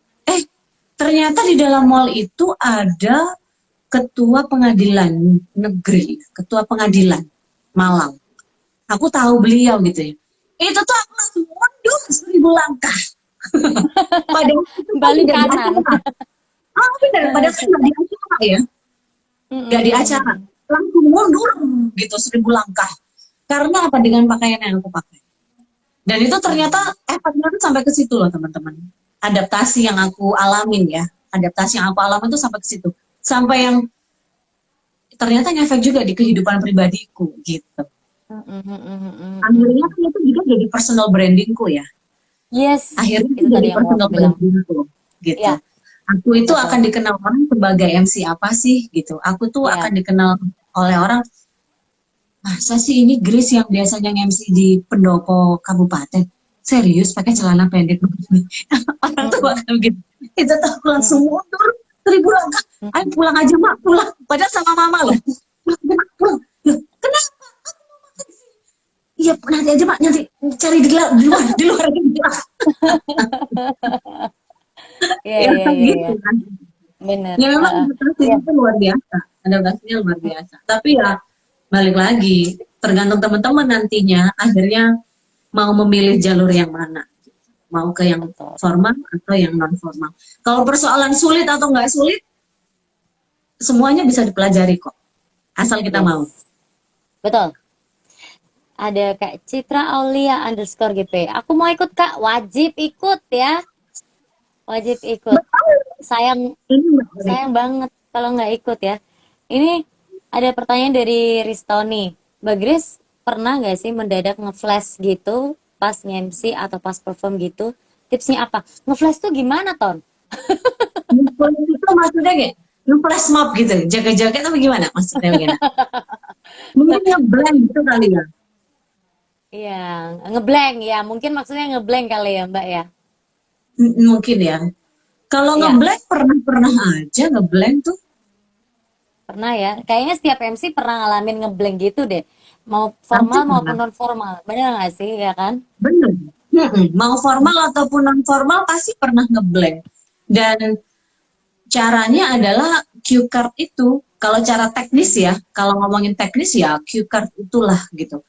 Ternyata di dalam mall itu ada ketua pengadilan negeri, ketua pengadilan Malang. Aku tahu beliau gitu ya. Itu tuh aku langsung mundur 1000 langkah. Padahal itu kan Balik tidak di kanan. acara. Ah, benar. Padahal kan nggak di acara ya. Nggak di acara. Langsung mundur gitu 1000 langkah. Karena apa? Dengan pakaian yang aku pakai. Dan itu ternyata efeknya tuh sampai ke situ loh teman-teman. Adaptasi yang aku alamin ya. Adaptasi yang aku alamin tuh sampai ke situ. Sampai yang ternyata ngefek juga di kehidupan pribadiku gitu. Akhirnya kan itu juga jadi personal brandingku ya. Yes, Akhirnya itu itu jadi tadi yang mau personal aku bilang. brandingku gitu. Ya, Aku itu akan betul. dikenal orang sebagai MC apa sih gitu. Aku tuh akan Ya. dikenal oleh orang, masa sih ini Grace yang biasanya MC di pendopo kabupaten serius pakai celana pendek begini. Orang tuh bakal gitu. Itu tuh aku langsung mundur 1000 langkah. Ayo pulang aja mak, pulang. Padahal sama mama loh. Pulang, pulang. Loh, kenapa? Iya nanti aja mak, nanti cari di luar aja. Iya, Ya iya, iya, iya. gitu kan. Bener. Ya memang adaptasinya Iya, itu luar biasa. Adaptasinya luar biasa. Tapi ya balik lagi, tergantung teman-teman nantinya akhirnya mau memilih jalur yang mana. Mau ke yang betul. formal atau yang non formal. Kalau persoalan sulit atau nggak sulit, semuanya bisa dipelajari kok. Asal kita mau. Yes. Betul. Ada Kak Citra Aulia underscore GP. Aku mau ikut Kak, wajib ikut ya. Wajib ikut. Betul. Sayang, Ini Mbak Rik. sayang banget kalau nggak ikut ya. Ini ada pertanyaan dari Ristoni. Mbak Grace pernah nggak sih mendadak nge-flash gitu pas nge-MC atau pas perform gitu? Tipsnya apa? Nge-flash tuh gimana, Ton? Nge-flash itu maksudnya kayak nge-flash mob gitu. Jaga-jaga itu gimana? Maksudnya bagaimana? Mungkin nge-blank gitu kali ya. Iya, ngeblank ya. Mungkin maksudnya ngeblank kali ya, Mbak ya. Mungkin ya. Kalau Iya, nge-blank pernah aja nge-blank tuh. pernah ya. Kayaknya setiap MC pernah ngalamin ngeblank gitu deh. Mau Pasti formal maupun pernah. non formal. Bener nggak sih, ya kan? Bener. Mau formal ataupun non formal pasti pernah ngeblank. Dan caranya adalah cue card itu. Kalau cara teknis ya, kalau ngomongin teknis ya cue card itulah gitu.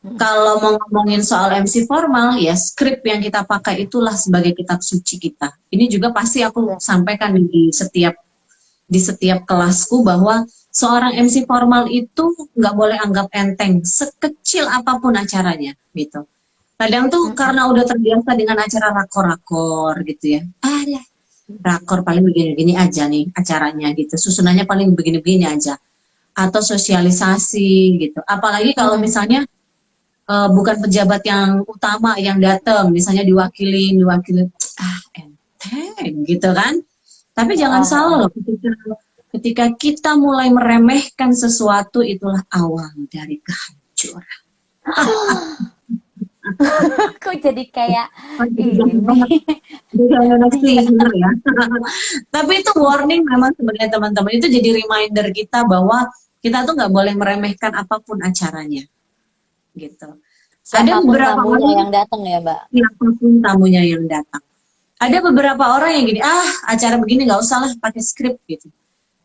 Kalau mau ngomongin soal MC formal ya skrip yang kita pakai itulah sebagai kitab suci kita. Ini juga pasti aku Yes. sampaikan di setiap kelasku bahwa seorang MC formal itu nggak boleh anggap enteng sekecil apapun acaranya gitu. Kadang tuh karena udah terbiasa dengan acara rakor-rakor gitu ya. Ya, rakor paling begini-begini aja nih acaranya gitu. Susunannya paling begini-begini aja. Atau sosialisasi gitu. Apalagi kalau misalnya bukan pejabat yang utama yang datang, misalnya diwakilin, enteng gitu kan. Tapi jangan salah loh, ketika kita mulai meremehkan sesuatu itulah awal dari kehancuran. Kok jadi kayak Jadi jangan ini? banget, jangan Iya, sih, bener ya. Tapi itu warning memang sebenarnya teman-teman, itu jadi reminder kita bahwa kita tuh nggak boleh meremehkan apapun acaranya, gitu. Ada siapapun beberapa tamunya orang, yang datang ya, Mbak. siapapun tamunya yang datang. Ada beberapa orang yang gini, acara begini nggak usah lah pakai skrip gitu.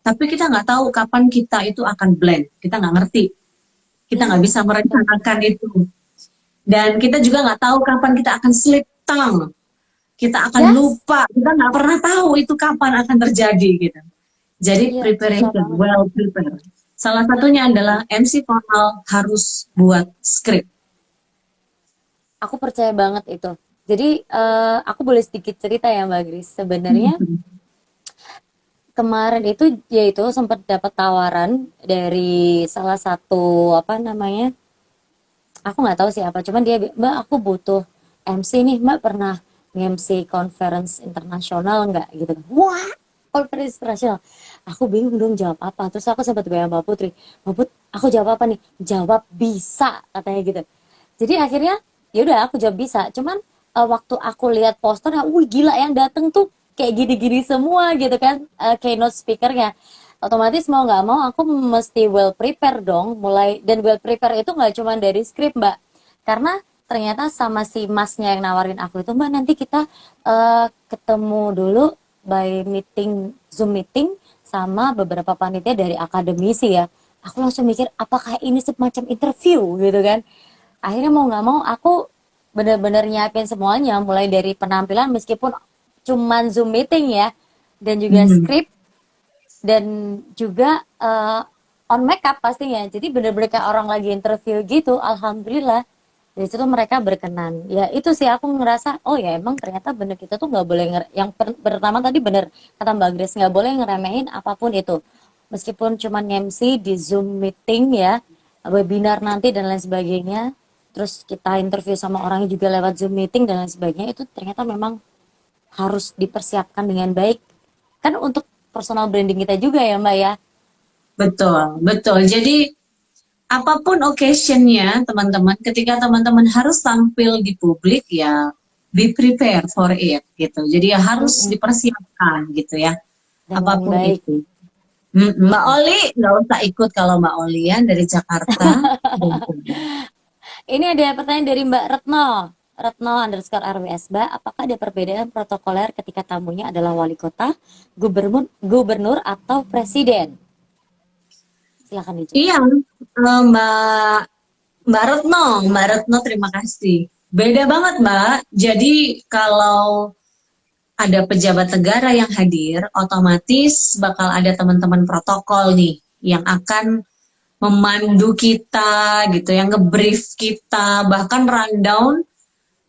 Tapi kita nggak tahu kapan kita itu akan blend, kita nggak ngerti, kita nggak Iya, bisa merencanakan itu. Dan kita juga nggak tahu kapan kita akan slip tongue, kita akan yes, lupa, kita nggak pernah tahu itu kapan akan terjadi gitu. Jadi iya susah preparation, banget. well prepared. Salah satunya adalah MC formal harus buat skrip. Aku percaya banget itu. Jadi aku boleh sedikit cerita ya Mbak Gris. Sebenarnya kemarin itu yaitu sempat dapat tawaran dari salah satu apa namanya, aku nggak tahu siapa, cuman dia Mbak aku butuh MC nih, Mbak pernah MC conference internasional nggak gitu. Wah, conference internasional, aku bingung dong jawab apa. Terus aku sempat bilang Mbak Putri, Mbak Put aku jawab apa nih, jawab bisa katanya gitu. Jadi akhirnya ya udah aku jawab bisa, cuman waktu aku lihat posternya, wih gila yang dateng tuh kayak gini-gini semua gitu kan, keynote speakernya, otomatis mau nggak mau aku mesti well prepare dong. Mulai dan well prepare itu nggak cuma dari skrip Mbak, karena ternyata sama si masnya yang nawarin aku itu, Mbak nanti kita ketemu dulu by meeting, zoom meeting sama beberapa panitia dari akademisi ya. Aku langsung mikir apakah ini semacam interview gitu kan. Akhirnya mau nggak mau aku bener-bener nyiapin semuanya, mulai dari penampilan meskipun cuman Zoom meeting ya, dan juga Hmm. skrip, dan juga on makeup pastinya. Jadi bener-bener kayak orang lagi interview gitu. Alhamdulillah dari situ mereka berkenan. Ya itu sih aku ngerasa, oh ya emang ternyata bener, kita tuh nggak boleh yang pertama tadi bener kata Mbak Grace, nggak boleh ngeremehin apapun itu, meskipun cuman MC di Zoom meeting ya, webinar nanti dan lain sebagainya, terus kita interview sama orangnya juga lewat Zoom meeting dan lain sebagainya, itu ternyata memang harus dipersiapkan dengan baik kan untuk personal branding kita juga ya Mbak ya. Betul, betul. Jadi apapun occasionnya, teman-teman, ketika teman-teman harus tampil di publik ya, be prepared for it gitu. Jadi ya harus Mm-mm. dipersiapkan gitu ya, Dengan apapun baik. itu. Mbak Mm-mm. Oli nggak usah ikut kalau Mbak Oli ya dari Jakarta. Ini ada pertanyaan dari Mbak Retno. Retno underscore RWS. Mbak, apakah ada perbedaan protokoler ketika tamunya adalah wali kota, gubernur atau presiden? Silahkan dijawab. Iya, Mbak Mbak Retno terima kasih. Beda banget Mbak. Jadi kalau ada pejabat negara yang hadir, otomatis bakal ada teman-teman protokol nih yang akan memandu kita gitu, yang ngebrief kita, bahkan rundown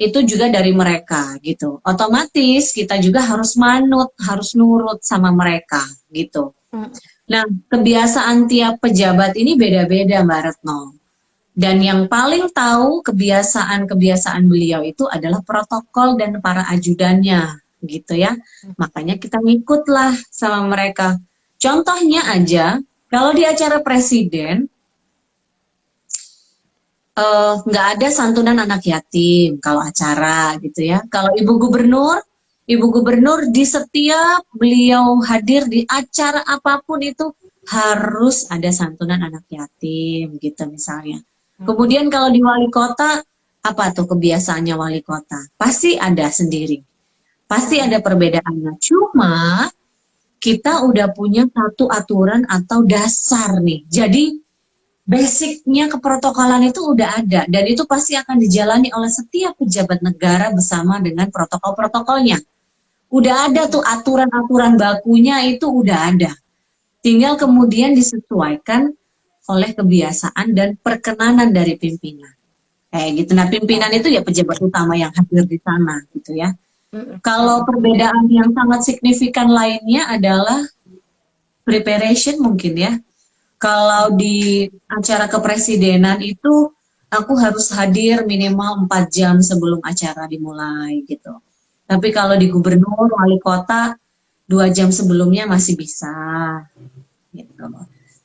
itu juga dari mereka gitu. Otomatis kita juga harus manut, harus nurut sama mereka gitu. Mm. Nah, kebiasaan tiap pejabat ini beda-beda Mbak Retno. Dan yang paling tahu kebiasaan-kebiasaan beliau itu adalah protokol dan para ajudannya gitu ya. Makanya kita ngikutlah sama mereka. Contohnya aja, kalau di acara presiden nggak ada santunan anak yatim kalau acara gitu ya. Kalau ibu gubernur di setiap beliau hadir di acara apapun itu harus ada santunan anak yatim gitu misalnya. Mm-mm. Kemudian kalau di wali kota, apa tuh kebiasaannya wali kota? Pasti ada sendiri, pasti Mm-mm. ada perbedaannya. Cuma kita udah punya satu aturan atau dasar nih. Jadi basicnya keprotokolan itu udah ada dan itu pasti akan dijalani oleh setiap pejabat negara bersama dengan protokol-protokolnya. Udah ada tuh Mm-mm. aturan-aturan bakunya itu udah ada. Tinggal kemudian disesuaikan oleh kebiasaan dan perkenanan dari pimpinan. Kayak gitu. Nah, pimpinan Oh. itu ya pejabat utama yang hadir di sana gitu ya. Mm-mm. Kalau Mm-mm. perbedaan yang sangat signifikan lainnya adalah preparation mungkin ya. Kalau di acara kepresidenan itu aku harus hadir minimal 4 jam sebelum acara dimulai gitu. Tapi kalau di gubernur, wali kota 2 jam sebelumnya masih bisa gitu.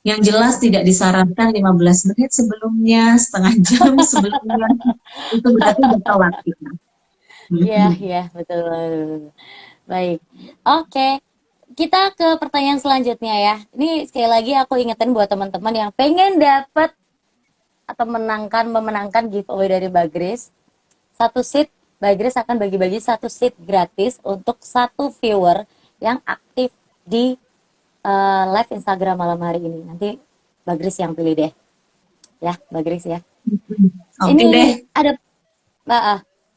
Yang jelas tidak disarankan 15 menit sebelumnya, setengah jam sebelumnya. Itu berarti udah telat kita. Iya, iya, betul, betul. Baik. Oke. Kita ke pertanyaan selanjutnya ya. Ini sekali lagi aku ingetin buat teman-teman yang pengen dapat atau memenangkan giveaway dari Mbak Grace. Satu seat, Mbak Grace akan bagi-bagi satu seat gratis untuk satu viewer yang aktif di live Instagram malam hari ini. Nanti Mbak Grace yang pilih deh. Ya, Mbak Grace ya. Oke deh. Ini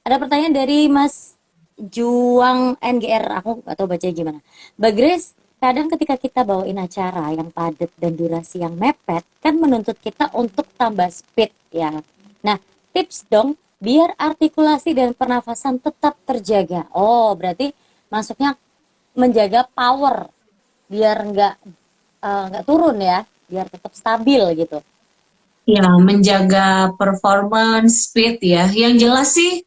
ada pertanyaan dari Mas Juang NGR. Aku nggak tahu bacanya gimana. Mbak Grace, kadang ketika kita bawain acara yang padat dan durasi yang mepet, kan menuntut kita untuk tambah speed ya. Nah, tips dong biar artikulasi dan pernafasan tetap terjaga. Oh, berarti masuknya menjaga power biar nggak turun ya, biar tetap stabil gitu. Ya, menjaga performance speed ya. Yang jelas sih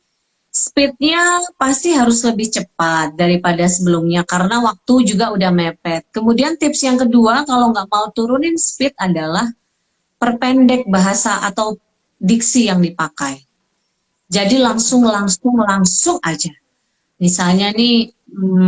speednya pasti harus lebih cepat daripada sebelumnya karena waktu juga udah mepet. Kemudian tips yang kedua kalau nggak mau turunin speed adalah perpendek bahasa atau diksi yang dipakai. Jadi langsung aja. Misalnya nih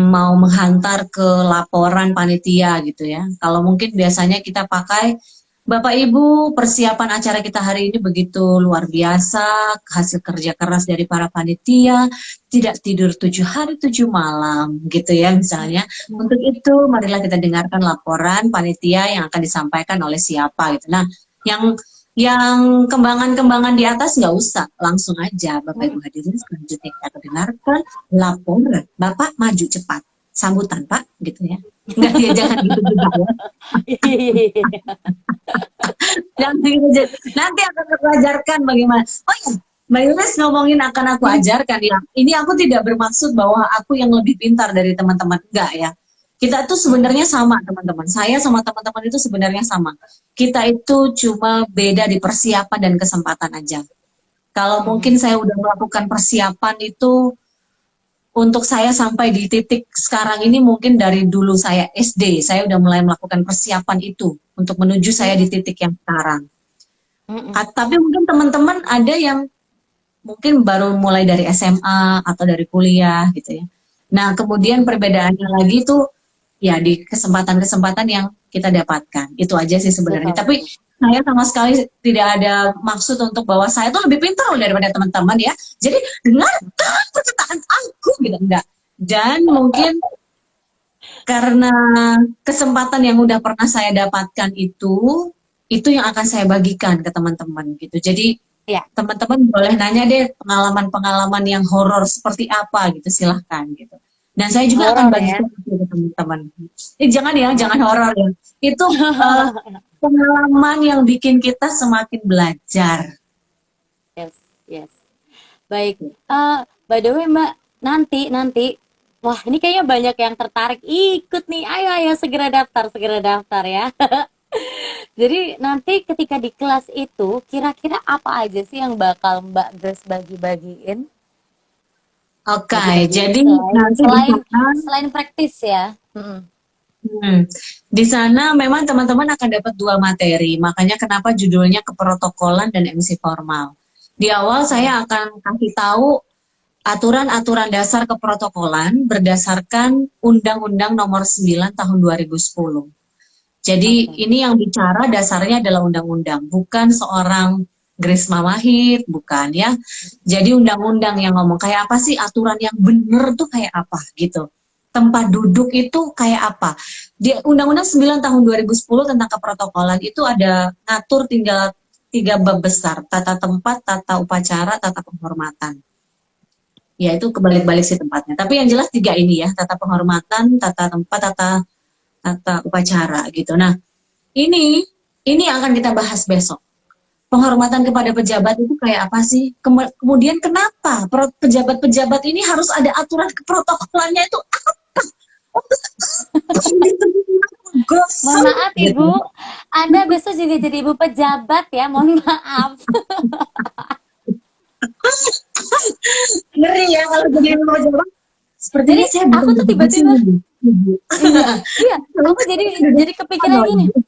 mau menghantar ke laporan panitia gitu ya. Kalau mungkin biasanya kita pakai Bapak Ibu, persiapan acara kita hari ini begitu luar biasa, hasil kerja keras dari para panitia, tidak tidur 7 hari 7 malam, gitu ya misalnya. Untuk itu, marilah kita dengarkan laporan panitia yang akan disampaikan oleh siapa gitu. Nah, yang kembangan-kembangan di atas nggak usah, langsung aja Bapak Ibu hadirin selanjutnya kita akan dengarkan laporan. Bapak maju cepat, sambutan Pak, gitu ya. Enggak ya, jangan gitu juga ya. Nanti akan aku ajarkan bagaimana. Oh ya, Mbak Yunes ngomongin akan aku ajarkan ya. Ini aku tidak bermaksud bahwa aku yang lebih pintar dari teman-teman. Enggak ya. Kita tuh sebenarnya sama teman-teman. Saya sama teman-teman itu sebenarnya sama. Kita itu cuma beda di persiapan dan kesempatan aja. Kalau mungkin saya udah melakukan persiapan itu untuk saya sampai di titik sekarang ini mungkin dari dulu saya SD, saya udah mulai melakukan persiapan itu untuk menuju saya di titik yang sekarang. Tapi mungkin teman-teman ada yang mungkin baru mulai dari SMA atau dari kuliah gitu ya. Nah, kemudian perbedaannya lagi tuh ya di kesempatan-kesempatan yang kita dapatkan. Itu aja sih sebenarnya. Tapi saya sama sekali tidak ada maksud untuk bahwa saya tuh lebih pintar loh daripada teman-teman ya. Jadi dengarkan perkataan aku gitu enggak. Dan mungkin karena kesempatan yang udah pernah saya dapatkan itu yang akan saya bagikan ke teman-teman gitu. Jadi Ya. teman-teman boleh nanya deh pengalaman-pengalaman yang horor seperti apa gitu, silahkan gitu. Dan saya juga akan Horor ya. bagikan ke teman-teman. Jangan ya, jangan horor ya. Itu pengalaman yang bikin kita semakin belajar. Yes, yes. Baik. By the way, Mbak, nanti, wah ini kayaknya banyak yang tertarik ikut nih. Ayo, ayo segera daftar ya. Jadi nanti ketika di kelas itu, kira-kira apa aja sih yang bakal Mbak Grace bagi-bagiin? Oke, Bagi-bagiin jadi selain nanti di selain sana selain praktis ya. Di sana memang teman-teman akan dapat 2 materi, makanya kenapa judulnya keprotokolan dan MC formal. Di awal saya akan kasih tahu aturan-aturan dasar keprotokolan berdasarkan Undang-Undang Nomor 9 Tahun 2010. Jadi Oke. ini yang bicara dasarnya adalah undang-undang, bukan seorang Grace Mamahit, bukan ya. Jadi undang-undang yang ngomong kayak apa sih aturan yang bener tuh kayak apa gitu. Tempat duduk itu kayak apa. Di Undang-Undang 9 tahun 2010 tentang keprotokolan itu ada ngatur tinggal 3 bab besar, tata tempat, tata upacara, tata penghormatan. Ya itu kebalik-balik sih tempatnya. Tapi yang jelas 3 ini ya, tata penghormatan, tata tempat, tata upacara gitu. Nah, ini yang akan kita bahas besok. Penghormatan kepada pejabat itu kayak apa sih? Kemudian kenapa pejabat-pejabat ini harus ada aturan keprotokolannya itu apa? Mohon Gosong maaf gitu. Ibu, Anda besok juga jadi Ibu pejabat ya, mohon maaf. Ngeri ya kalau jadi pejabat. Jadi Sepertinya saya aku bukan tuh begitu tiba-tiba, nih. iya, iya, aku jadi kepikiran gini, Duduk.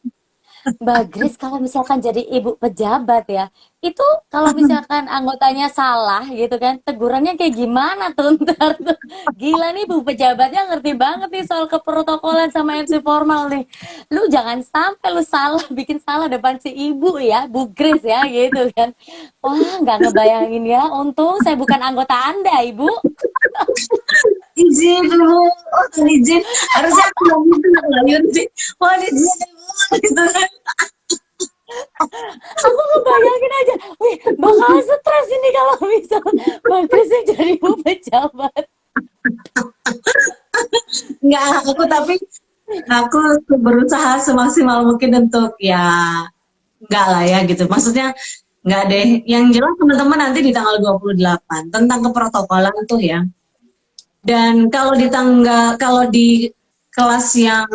Mbak Grace kalau misalkan jadi ibu pejabat ya, itu kalau misalkan anggotanya salah gitu kan, tegurannya kayak gimana tuh ntar tuh. Gila nih ibu pejabatnya ngerti banget nih soal keprotokolan sama MC formal nih. Lu jangan sampai lu salah, bikin salah depan si ibu ya, Bu Grace ya gitu kan. Wah nggak ngebayangin ya, untung saya bukan anggota Anda Ibu. Izin dulu, oh izin. Harusnya aku bilang gitu, nggak izin. Wah izin gitu kan. Aku ngebayangin aja, wih bakal stres ini kalau misal Mbak Grace yang jadi ibu pejabat. Nggak, tapi aku berusaha semaksimal mungkin untuk ya nggak lah ya gitu. Maksudnya nggak deh. Yang jelas teman-teman nanti di tanggal 28 tentang keprotokolan tuh ya. Dan kalau di kelas yang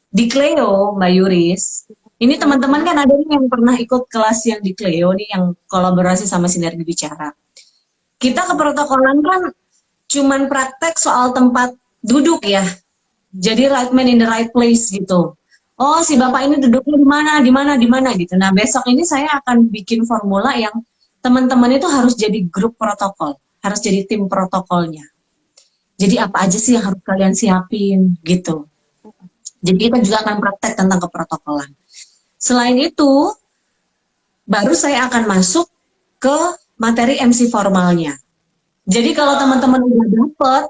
di Cleo, Mbak Yuris, ini teman-teman kan ada nih yang pernah ikut kelas yang di Cleo nih yang kolaborasi sama Sinergi Bicara. Kita keprotokolan kan cuman praktek soal tempat duduk ya. Jadi right man in the right place gitu. Oh, si bapak ini duduknya di mana, di mana, di mana gitu. Nah, besok ini saya akan bikin formula yang teman-teman itu harus jadi grup protokol, harus jadi tim protokolnya. Jadi apa aja sih yang harus kalian siapin gitu. Jadi kita juga akan praktek tentang keprotokolan. Selain itu, baru saya akan masuk ke materi MC formalnya. Jadi kalau teman-teman udah dapet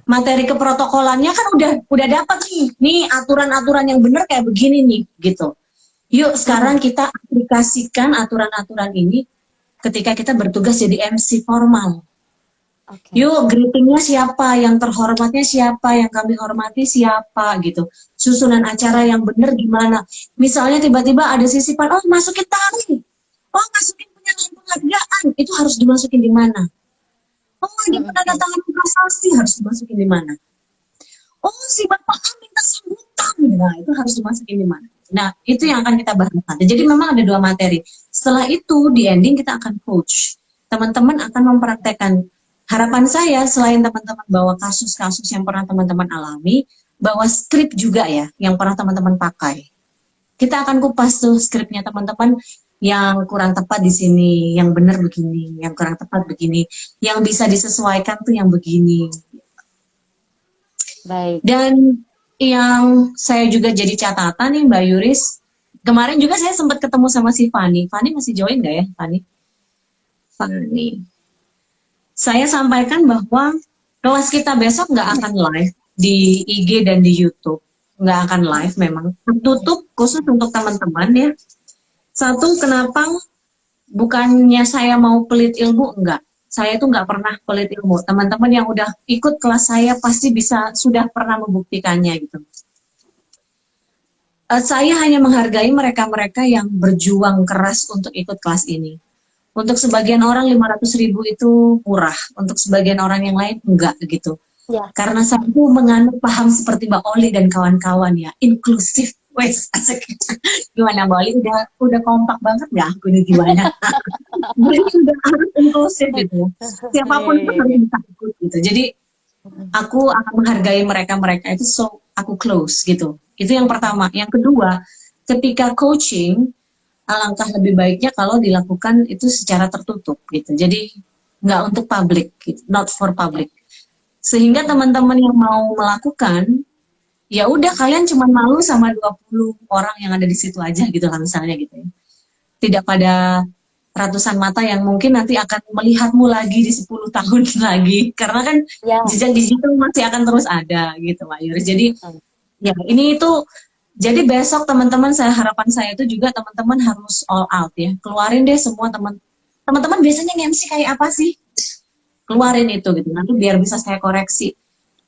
materi keprotokolannya kan udah dapat nih aturan-aturan yang benar kayak begini nih gitu. Yuk sekarang kita aplikasikan aturan-aturan ini ketika kita bertugas jadi MC formal. Oke. Yuk greetingnya siapa, yang terhormatnya siapa, yang kami hormati siapa gitu. Susunan acara yang benar gimana. Misalnya tiba-tiba ada sisipan, oh masukin tari, oh masukin penyanyi penghargaan, itu harus dimasukin di mana? Oh ada penandatangan prasasti harus dimasukin di mana? Oh si bapak A minta sambutan, nah itu harus dimasukin di mana? Nah itu yang akan kita bahas nanti. Jadi memang ada 2 materi. Setelah itu di ending kita akan coach. Teman-teman akan mempraktekkan. Harapan saya selain teman-teman bawa kasus-kasus yang pernah teman-teman alami, bawa skrip juga ya yang pernah teman-teman pakai. Kita akan kupas tuh skripnya teman-teman yang kurang tepat di sini, yang benar begini, yang kurang tepat begini, yang bisa disesuaikan tuh yang begini. Baik. Dan yang saya juga jadi catatan nih Mbak Yuris, kemarin juga saya sempat ketemu sama si Fani. Fani masih join nggak ya, Fani? Fani. Saya sampaikan bahwa kelas kita besok nggak akan live di IG dan di YouTube. Nggak akan live memang. Tertutup khusus untuk teman-teman ya. Satu, kenapa bukannya saya mau pelit ilmu, enggak. Saya itu nggak pernah pelit ilmu. Teman-teman yang udah ikut kelas saya pasti sudah pernah membuktikannya gitu. Saya hanya menghargai mereka-mereka yang berjuang keras untuk ikut kelas ini. Untuk sebagian orang 500.000 itu murah, untuk sebagian orang yang lain enggak gitu. Ya. Karena saya tuh menganut paham seperti Mbak Oli dan kawan-kawan ya, inklusif. Wes, asik. Gimana Mbak Oli? Udah kompak banget nggak aku ini gimana? Jadi udah harus inklusif gitu. Siapapun itu harus bisa ikut gitu. Jadi aku akan menghargai mereka-mereka itu, so aku close gitu. Itu yang pertama. Yang kedua, ketika coaching, alangkah lebih baiknya kalau dilakukan itu secara tertutup gitu. Jadi nggak untuk publik, gitu. Not for public. Sehingga teman-teman yang mau melakukan, ya udah kalian cuma malu sama 20 orang yang ada di situ aja gitu lah misalnya gitu ya. Tidak pada ratusan mata yang mungkin nanti akan melihatmu lagi di 10 tahun lagi. Karena kan jejak digital masih akan terus ada gitu Mbak Yuris. Jadi ya ini itu. Jadi besok teman-teman harapan saya itu juga teman-teman harus all out ya. Keluarin deh semua teman-teman biasanya nge-MC kayak apa sih? Keluarin itu gitu. Nanti biar bisa saya koreksi.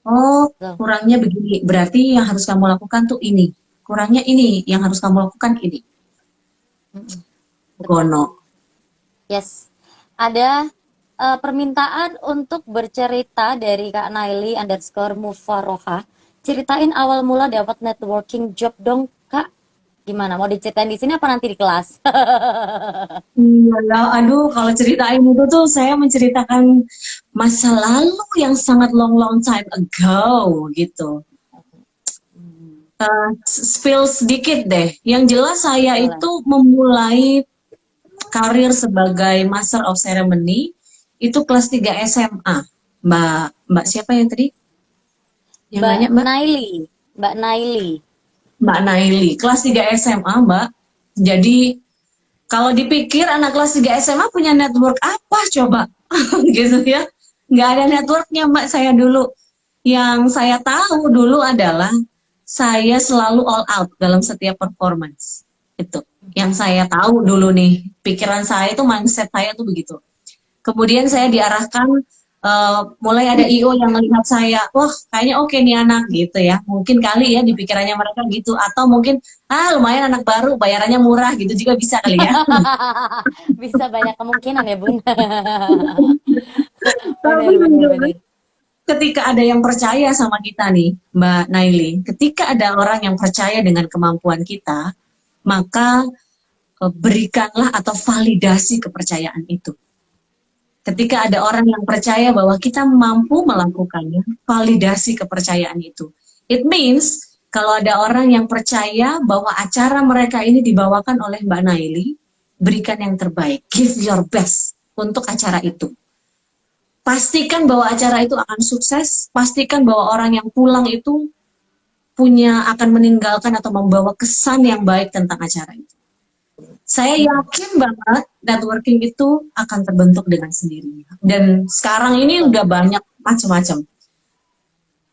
Oh, kurangnya begini. Berarti yang harus kamu lakukan tuh ini. Kurangnya ini, yang harus kamu lakukan ini. Gono. Yes. Ada permintaan untuk bercerita dari Kak Naili _Mufaroha. Ceritain awal mula dapat networking job dong Kak. Gimana? Mau diceritain di sini apa nanti di kelas? Iya, aduh kalau ceritain itu tuh saya menceritakan masa lalu yang sangat long time ago gitu. Spill sedikit deh. Yang jelas saya itu memulai karir sebagai Master of Ceremony itu kelas 3 SMA. Mbak siapa yang tadi? Yang Mbak nanya, Mbak? Naili. Mbak Naili. Mbak Naili, kelas 3 SMA, Mbak. Jadi kalau dipikir anak kelas 3 SMA punya network apa coba? Gitu ya. Nggak ada networknya, Mbak, saya dulu. Yang saya tahu dulu adalah saya selalu all out dalam setiap performance. Itu yang saya tahu dulu nih. Pikiran saya itu, mindset saya tuh begitu. Kemudian saya diarahkan, mulai ada IO yang melihat saya, wah kayaknya oke nih anak gitu ya. Mungkin kali ya di pikirannya mereka gitu. Atau mungkin, lumayan anak baru, bayarannya murah gitu juga bisa kali ya. Bisa banyak kemungkinan ya Bun. Tapi ketika ada yang percaya sama kita nih, Mbak Naili, ketika ada orang yang percaya dengan kemampuan kita, maka berikanlah atau validasi kepercayaan itu. Ketika ada orang yang percaya bahwa kita mampu melakukannya, validasi kepercayaan itu. It means kalau ada orang yang percaya bahwa acara mereka ini dibawakan oleh Mbak Naili, berikan yang terbaik, give your best untuk acara itu. Pastikan bahwa acara itu akan sukses, pastikan bahwa orang yang pulang itu akan meninggalkan atau membawa kesan yang baik tentang acara itu. Saya yakin banget networking itu akan terbentuk dengan sendirinya. Dan sekarang ini udah banyak macam-macam.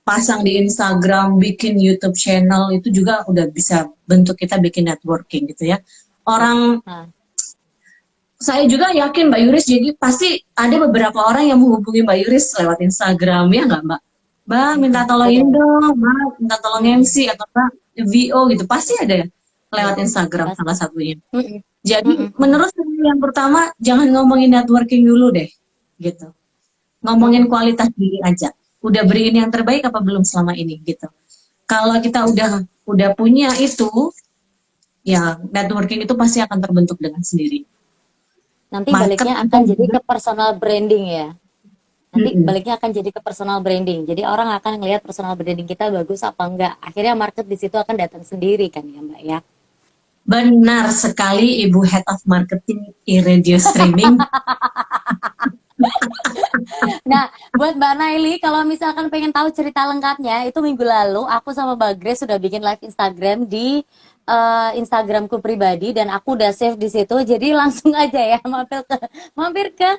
Pasang di Instagram, bikin YouTube channel, itu juga udah bisa bentuk kita bikin networking gitu ya. Orang, saya juga yakin Mbak Yuris, jadi pasti ada beberapa orang yang menghubungi Mbak Yuris lewat Instagram, ya nggak Mbak? Mbak minta tolongin dong, Mbak minta tolong MC atau Mbak VO gitu, pasti ada lewat Instagram salah satunya. Jadi menurut saya yang pertama jangan ngomongin networking dulu deh, gitu. Ngomongin kualitas diri aja. Udah beriin yang terbaik apa belum selama ini gitu. Kalau kita udah punya itu, ya networking itu pasti akan terbentuk dengan sendiri. Nanti baliknya akan jadi ke personal branding ya. Nanti baliknya akan jadi ke personal branding. Jadi orang akan ngelihat personal branding kita bagus apa enggak. Akhirnya market di situ akan datang sendiri kan ya Mbak ya. Benar sekali Ibu Head of Marketing Radio Streaming. Nah, buat Mbak Naili, kalau misalkan pengen tahu cerita lengkapnya, itu minggu lalu aku sama Mbak Grace sudah bikin live Instagram di Instagramku pribadi dan aku udah save di situ. Jadi langsung aja ya mampir ke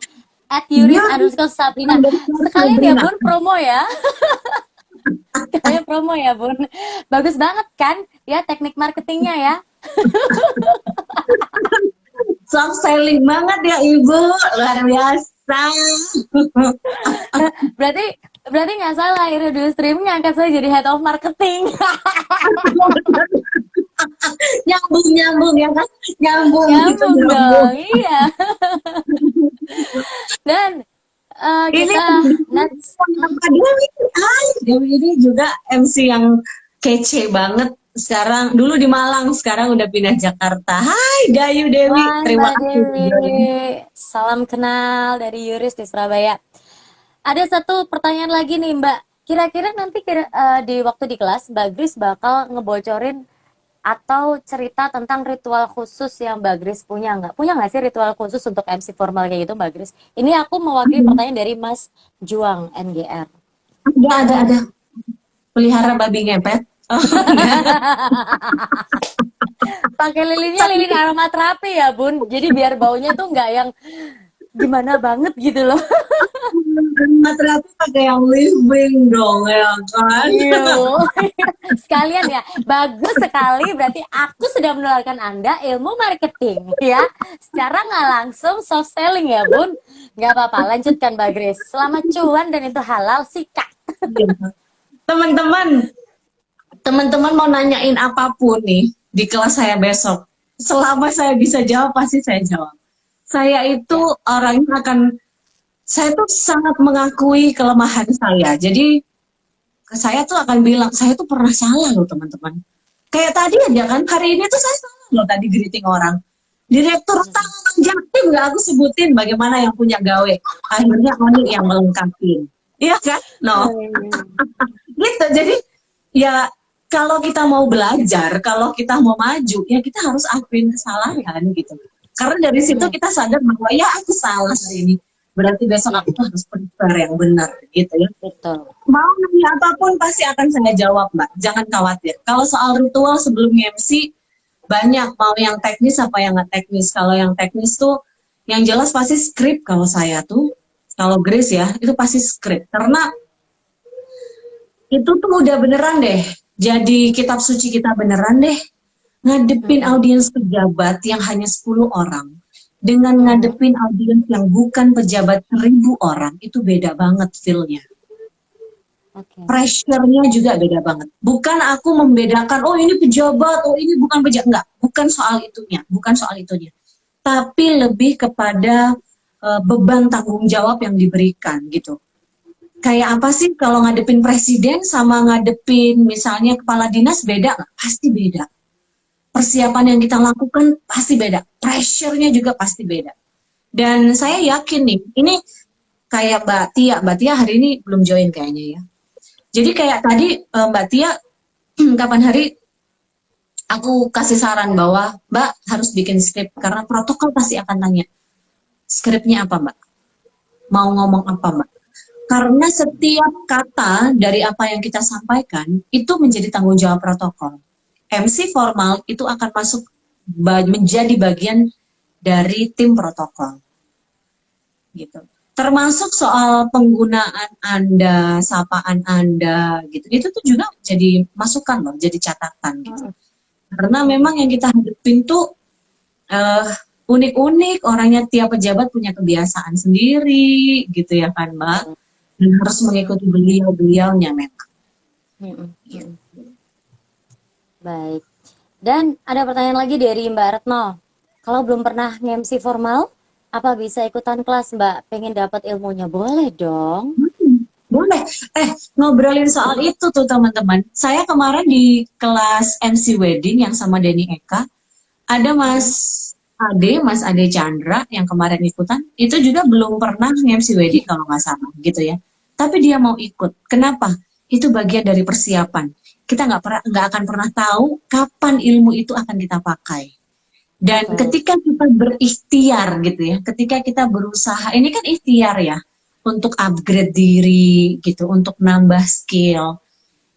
@yuris_sabrina. Sekalian ya Bun promo ya. Sekalian promo ya Bun. Bagus banget kan ya teknik marketingnya ya. Soft selling banget ya Ibu, luar biasa. Berarti nggak salah, Radio Stream ngangkat saya jadi head of marketing. nyambung ya kan? Nyambung dong, iya. Dan kita next. Dewi ini juga MC yang kece banget. Sekarang dulu di Malang, sekarang udah pindah Jakarta. Hai Dayu Dewi, terima kasih. Salam kenal dari Yuris di Surabaya. Ada satu pertanyaan lagi nih Mbak. Kira-kira nanti di waktu di kelas Mbak Grace bakal ngebocorin atau cerita tentang ritual khusus yang Mbak Grace punya nggak? Punya nggak sih ritual khusus untuk MC formal kayak gitu Mbak Grace? Ini aku mewakili pertanyaan dari Mas Juang NGR. Ada. Pelihara babi ngepet. Oh, pakai lilinnya lilin aromaterapi ya Bun, jadi biar baunya tuh nggak yang gimana banget gitu loh. Aromaterapi pakai yang living dong ya kan. Sekalian ya, bagus sekali, berarti aku sudah menularkan Anda ilmu marketing ya, secara nggak langsung soft selling ya Bun. Nggak apa-apa, lanjutkan Mbak Grace. Selamat cuan dan itu halal, sikat. Teman-teman mau nanyain apapun nih di kelas saya besok, selama saya bisa jawab pasti saya jawab. Saya itu orangnya saya tuh sangat mengakui kelemahan saya. Jadi saya tuh akan bilang, saya tuh pernah salah loh teman-teman. Kayak tadi aja kan, hari ini tuh saya salah loh tadi greeting orang. Direktur utama Jaktim nggak aku sebutin bagaimana yang punya gawe. Akhirnya Oni yang melengkapi. Iya kan? No. Gitu, jadi ya kalau kita mau belajar, kalau kita mau maju, ya kita harus akuin kesalahan gitu. Karena dari situ kita sadar bahwa ya aku salah hari ini. Berarti besok aku harus prepare yang benar gitu ya. Betul. Mau nanya apapun pasti akan saya jawab Mbak. Jangan khawatir. Kalau soal ritual sebelum MC banyak, mau yang teknis apa yang nggak teknis. Kalau yang teknis tuh yang jelas pasti skrip kalau saya tuh. Kalau Grace ya, itu pasti skrip. Karena itu tuh udah beneran deh. Jadi kitab suci kita beneran deh. Ngadepin audiens pejabat yang hanya 10 orang. Dengan ngadepin audiens yang bukan pejabat 1000 orang. Itu beda banget feel-nya. Pressure-nya juga beda banget. Bukan aku membedakan, oh ini pejabat, oh ini bukan pejabat. Enggak, bukan soal itunya. Tapi lebih kepada beban tanggung jawab yang diberikan gitu. Kayak apa sih kalau ngadepin presiden sama ngadepin misalnya kepala dinas beda nggak? Pasti beda. Persiapan yang kita lakukan pasti beda. Pressure-nya juga pasti beda. Dan saya yakin nih, ini kayak Mbak Tia hari ini belum join kayaknya ya. Jadi kayak tadi Mbak Tia, kapan hari aku kasih saran bahwa Mbak harus bikin skrip karena protokol pasti akan nanya. Skripnya apa Mbak? Mau ngomong apa Mbak? Karena setiap kata dari apa yang kita sampaikan itu menjadi tanggung jawab protokol. MC formal itu akan masuk menjadi bagian dari tim protokol gitu. Termasuk soal penggunaan Anda, sapaan Anda gitu. Itu tuh juga jadi masukan loh, jadi catatan gitu. Karena memang yang kita hadapin tuh unik-unik, orangnya tiap pejabat punya kebiasaan sendiri gitu ya kan Mbak. Dan harus mengikuti beliau-beliaunya memang. Baik. Dan ada pertanyaan lagi dari Mbak Retno. Kalau belum pernah nge-MC formal, apa bisa ikutan kelas Mbak? Pengen dapat ilmunya? Boleh dong. Boleh. Ngobrolin soal itu tuh teman-teman. Saya kemarin di kelas MC Wedding yang sama Denny Eka, ada Mas Ade Chandra yang kemarin ikutan, itu juga belum pernah MC Wedding kalau nggak salah gitu ya. Tapi dia mau ikut. Kenapa? Itu bagian dari persiapan. Kita nggak akan pernah tahu kapan ilmu itu akan kita pakai. Dan ketika kita berikhtiar gitu ya, ketika kita berusaha, ini kan ikhtiar ya, untuk upgrade diri gitu, untuk nambah skill.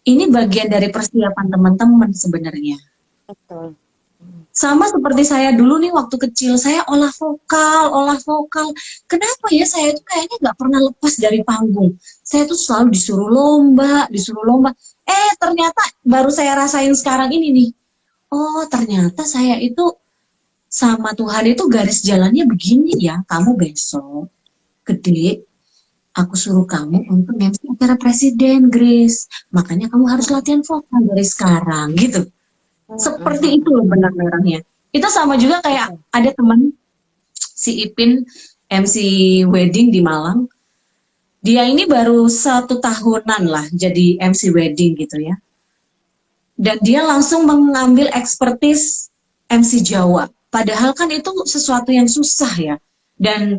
Ini bagian dari persiapan teman-teman sebenarnya. Betul. Sama seperti saya dulu nih waktu kecil, saya olah vokal. Kenapa ya saya itu kayaknya nggak pernah lepas dari panggung. Saya tuh selalu disuruh lomba. Ternyata baru saya rasain sekarang ini nih. Oh, ternyata saya itu sama Tuhan itu garis jalannya begini ya. Kamu besok gede, aku suruh kamu untuk MC acara presiden, Grace. Makanya kamu harus latihan vokal dari sekarang, gitu. Seperti itu loh benar-benarnya. Itu sama juga kayak ada teman si Ipin MC wedding di Malang. Dia ini baru 1 tahunan lah jadi MC wedding gitu ya. Dan dia langsung mengambil expertise MC Jawa. Padahal kan itu sesuatu yang susah ya. Dan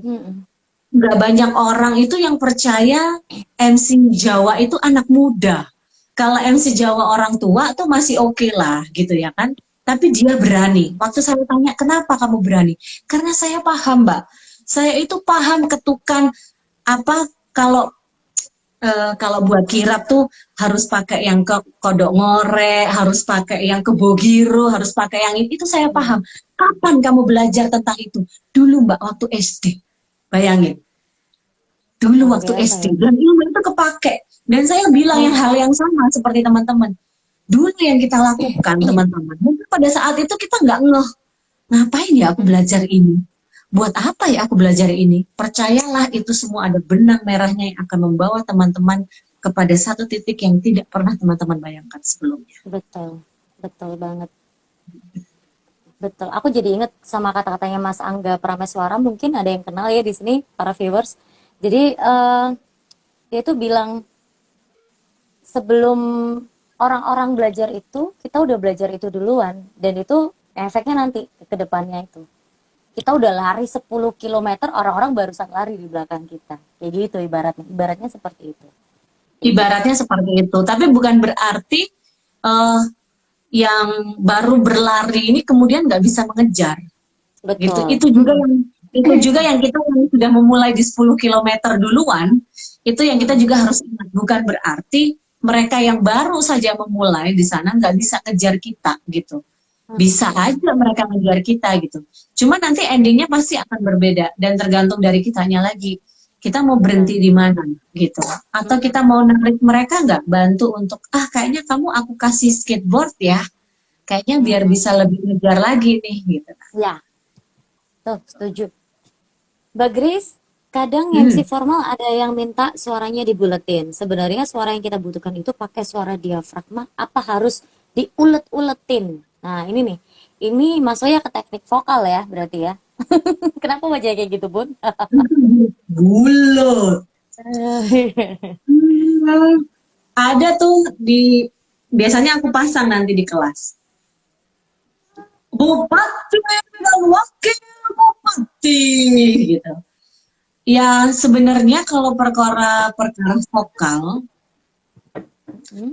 nggak banyak orang itu yang percaya MC Jawa itu anak muda. Kalau MC Jawa orang tua tuh masih oke lah gitu ya kan. Tapi dia berani. Waktu saya tanya, kenapa kamu berani? Karena saya paham, Mbak. Saya itu paham ketukan apa kalau buat kirap tuh harus pakai yang ke kodok ngorek, harus pakai yang ke bogiro, harus pakai yang itu saya paham. Kapan kamu belajar tentang itu? Dulu Mbak, waktu SD. Bayangin. Dulu waktu SD. Dan ilmu itu kepake. Dan saya bilang hal yang sama seperti teman-teman. Dulu yang kita lakukan teman-teman. Mungkin pada saat itu kita nggak ngeh. Ngapain ya aku belajar ini? Buat apa ya aku belajar ini? Percayalah itu semua ada benang merahnya yang akan membawa teman-teman kepada satu titik yang tidak pernah teman-teman bayangkan sebelumnya. Betul, betul banget. Betul. Aku jadi inget sama kata-katanya Mas Angga Prameswara, mungkin ada yang kenal ya di sini para viewers. Jadi dia itu bilang sebelum orang-orang belajar itu, kita udah belajar itu duluan, dan itu efeknya nanti ke depannya itu. Kita udah lari 10 km, orang-orang barusan lari di belakang kita. Kayak gitu ibaratnya seperti itu. Ibaratnya seperti itu, tapi bukan berarti yang baru berlari ini kemudian nggak bisa mengejar. Betul. Gitu. Itu juga yang kita sudah memulai di 10 km duluan, itu yang kita juga harus ingat. Bukan berarti mereka yang baru saja memulai di sana nggak bisa ngejar kita gitu. Bisa aja mereka ngejar kita gitu. Cuma nanti endingnya pasti akan berbeda dan tergantung dari kitanya lagi. Kita mau berhenti di mana gitu. Atau kita mau narik mereka nggak, bantu untuk kayaknya kamu aku kasih skateboard ya. Kayaknya biar bisa lebih ngejar lagi nih gitu. Ya. Tuh, setuju. Mbak Grace, kadang MC formal ada yang minta suaranya dibuletin. Sebenarnya suara yang kita butuhkan itu pakai suara diafragma, apa harus diulet-uletin? Nah, ini nih. Ini masuknya ke teknik vokal ya, berarti ya. Kenapa wajahnya kayak gitu, Bun? Bulut. Ada tuh biasanya aku pasang nanti di kelas. Bupati dan wakil bupati gitu. Ya sebenarnya kalau perkara vokal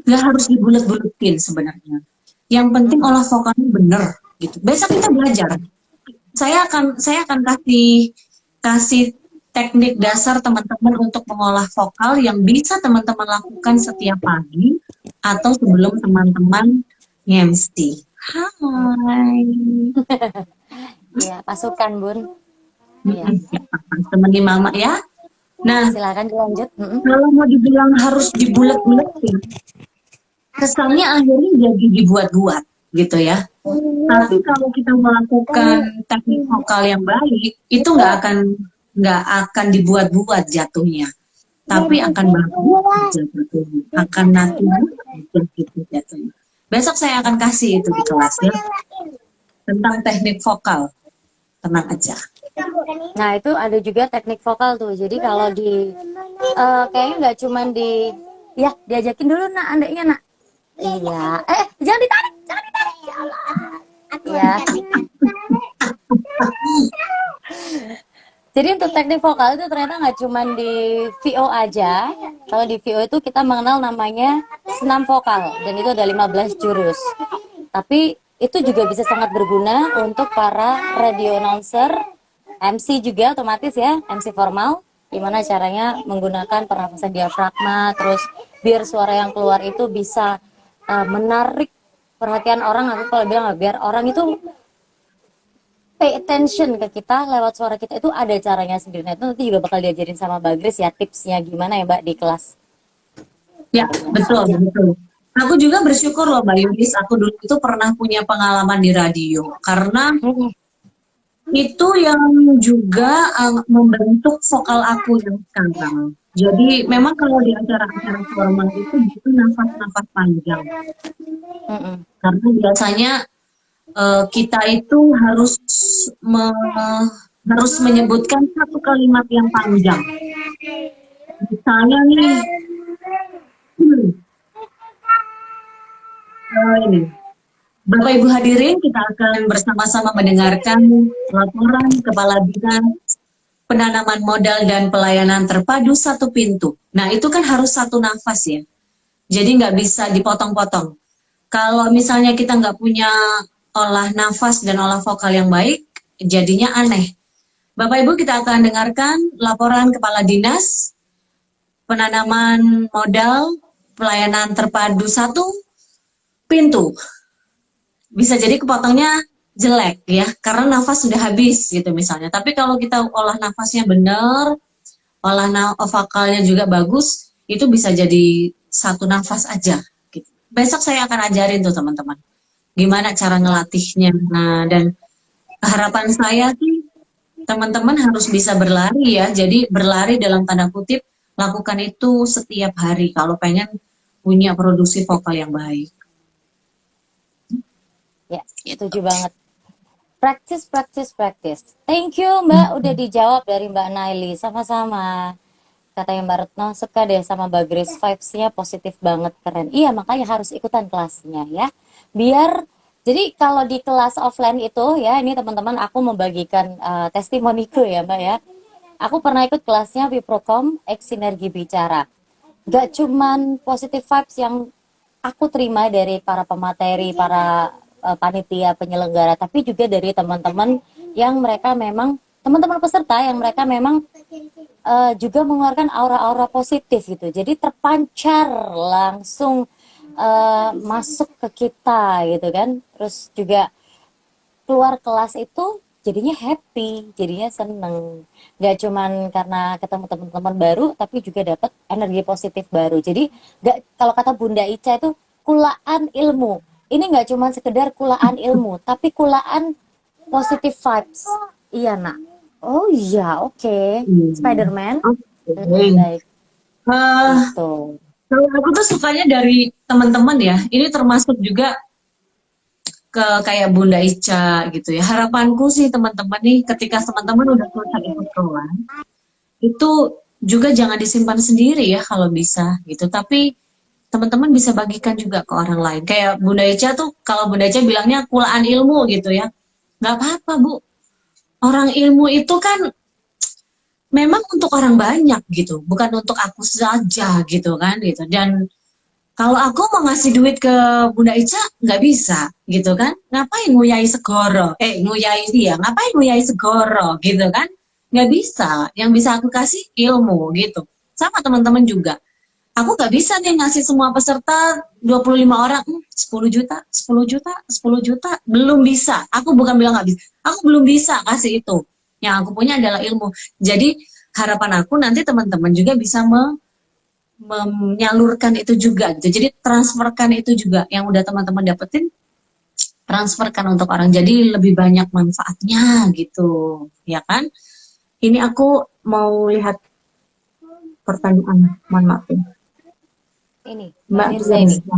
nggak harus dibulet-buletin sebenarnya. Yang penting olah vokalnya bener gitu. Besok kita belajar. Saya akan kasih teknik dasar teman-teman untuk mengolah vokal yang bisa teman-teman lakukan setiap pagi atau sebelum teman-teman nge-MC. Hai. Iya, pasukan Bun. Iya, Temenin mama ya. Nah, silakan dilanjut. kalau mau dibilang harus dibulet-buletin, kesannya akhirnya jadi dibuat-buat gitu ya. Tapi kalau kita melakukan teknik vokal yang baik, itu nggak akan dibuat-buat jatuhnya, tapi akan bagus aja jatuhnya, akan natural aja gitu jatuhnya. Besok saya akan kasih itu di kelas ya, tentang teknik vokal. Tenang aja. Nah, itu ada juga teknik vokal tuh. Jadi kalau di kayaknya nggak cuman di ya diajakin dulu nak adeknya nak. Iya. Jangan ditarik, jangan ditarik. Ya Allah. Ya. Jadi untuk teknik vokal itu ternyata nggak cuma di VO aja. Kalau di VO itu kita mengenal namanya senam vokal dan itu ada 15 jurus. Tapi itu juga bisa sangat berguna untuk para radio announcer, MC juga otomatis ya, MC formal. Gimana caranya menggunakan pernafasan diafragma, terus biar suara yang keluar itu bisa menarik perhatian orang. Aku kalau bilang biar orang itu pay attention ke kita lewat suara kita, itu ada caranya sendiri. Nah, itu nanti juga bakal diajarin sama Bagris ya, tipsnya gimana ya Mbak di kelas. Ya, betul, betul. Aku juga bersyukur loh Mbak Yunis, aku dulu itu pernah punya pengalaman di radio. Karena itu yang juga membentuk vokal aku yang sekarang. Jadi memang kalau di acara-acara formal itu butuh nafas-nafas panjang. Karena biasanya kita itu harus menyebutkan satu kalimat yang panjang. Misalnya nih, ini, Bapak Ibu hadirin, kita akan bersama-sama mendengarkan laporan Kepala Dinas Penanaman Modal dan Pelayanan Terpadu satu pintu. Nah, itu kan harus satu nafas ya. Jadi nggak bisa dipotong-potong. Kalau misalnya kita nggak punya olah nafas dan olah vokal yang baik, jadinya aneh. Bapak Ibu, kita akan dengarkan laporan Kepala Dinas Penanaman Modal Pelayanan Terpadu satu pintu. Bisa jadi kepotongnya jelek ya, karena nafas sudah habis gitu misalnya. Tapi kalau kita olah nafasnya benar, olah vokalnya juga bagus, itu bisa jadi satu nafas aja. Gitu. Besok saya akan ajarin tuh teman-teman, gimana cara ngelatihnya. Nah, dan harapan saya sih teman-teman harus bisa berlari ya. Jadi berlari dalam tanda kutip, lakukan itu setiap hari kalau pengen punya produksi vokal yang baik. Ya, setuju banget. Practice. Thank you Mbak, udah dijawab dari Mbak Naili. Sama-sama. Katanya Mbak Retno, suka deh sama Bagris, vibes-nya positif banget, keren. Iya, makanya harus ikutan kelasnya ya. Biar, jadi kalau di kelas offline itu ya, ini teman-teman aku membagikan testimoniku ya Mbak ya. Aku pernah ikut kelasnya Wiprocom X Sinergi Bicara. Gak cuman positive vibes yang aku terima dari para pemateri, para panitia penyelenggara, tapi juga dari teman-teman yang mereka memang teman-teman peserta yang mereka memang juga mengeluarkan aura-aura positif gitu. Jadi terpancar langsung masuk ke kita gitu kan. Terus juga keluar kelas itu jadinya happy, jadinya seneng. Gak cuman karena ketemu teman-teman baru, tapi juga dapat energi positif baru. Jadi kalau kata Bunda Ica itu kulaan ilmu. Ini nggak cuma sekedar kulaan ilmu, tapi kulaan positive vibes. Iya nak. Oh iya, oke. Spider-Man. Baik. Kalau aku tuh sukanya dari teman-teman ya. Ini termasuk juga ke kayak Bunda Ica gitu ya. Harapanku sih teman-teman nih, ketika teman-teman udah selesai ikut kelas, itu juga jangan disimpan sendiri ya kalau bisa gitu. Tapi teman-teman bisa bagikan juga ke orang lain. Kayak Bunda Ica tuh, kalau Bunda Ica bilangnya kulaan ilmu gitu ya. Nggak apa-apa Bu. Orang ilmu itu kan memang untuk orang banyak gitu. Bukan untuk aku saja gitu kan gitu. Dan kalau aku mau ngasih duit ke Bunda Ica, nggak bisa gitu kan. Ngapain nguyai segoro? Nguyai dia, ngapain nguyai segoro gitu kan. nggak bisa. Yang bisa aku kasih ilmu gitu. Sama teman-teman juga. Aku nggak bisa nih ngasih semua peserta 25 orang 10 juta, 10 juta, 10 juta. Belum bisa. Aku bukan bilang nggak bisa. Aku belum bisa kasih itu. Yang aku punya adalah ilmu. Jadi harapan aku nanti teman-teman juga bisa menyalurkan itu juga gitu. Jadi transferkan itu juga yang udah teman-teman dapetin, transferkan untuk orang. Jadi lebih banyak manfaatnya gitu, ya kan? Ini aku mau lihat pertanyaan, mohon maaf ya. Ini, Mbak Mbak Mirza ini. Firza.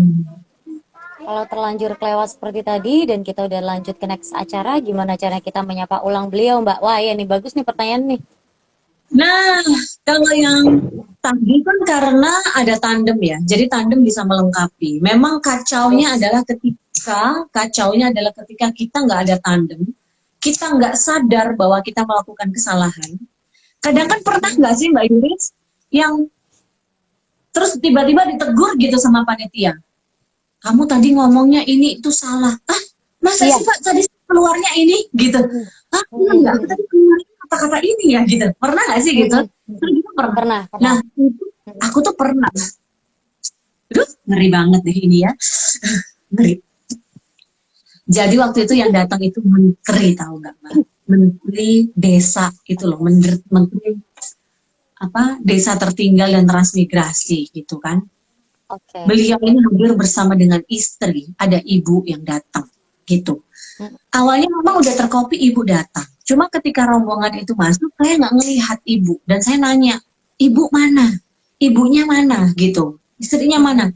Kalau terlanjur kelewat seperti tadi dan kita udah lanjut ke next acara, gimana cara kita menyapa ulang beliau, Mbak? Wah, ya nih bagus nih pertanyaan nih. Nah, kalau yang tadi kan karena ada tandem ya, jadi tandem bisa melengkapi. Memang Yes. kacaunya adalah ketika kita nggak ada tandem, kita nggak sadar bahwa kita melakukan kesalahan. Kadang kan pernah nggak sih Mbak Yuris yang terus tiba-tiba ditegur gitu sama panitia, kamu tadi ngomongnya ini itu salah. Ah, masa Iya. sih Pak tadi keluarnya ini gitu? Ah, enggak, aku tadi keluarnya kata-kata ini ya gitu. Pernah nggak sih gitu? Terus gitu pernah. Pernah, Nah, pernah. itu aku tuh pernah. Aduh, ngeri banget deh ini ya. Ngeri. Jadi waktu itu yang datang itu menteri, tahu nggak Mbak? Menteri desa itu loh, menteri apa desa tertinggal dan transmigrasi gitu kan. Oke. Beliau ini hadir bersama dengan istri, ada ibu yang datang gitu. Awalnya memang udah terkopi ibu datang. Cuma ketika rombongan itu masuk, saya nggak ngelihat ibu. Dan saya nanya, ibu mana? Ibunya mana? Gitu. Istrinya mana?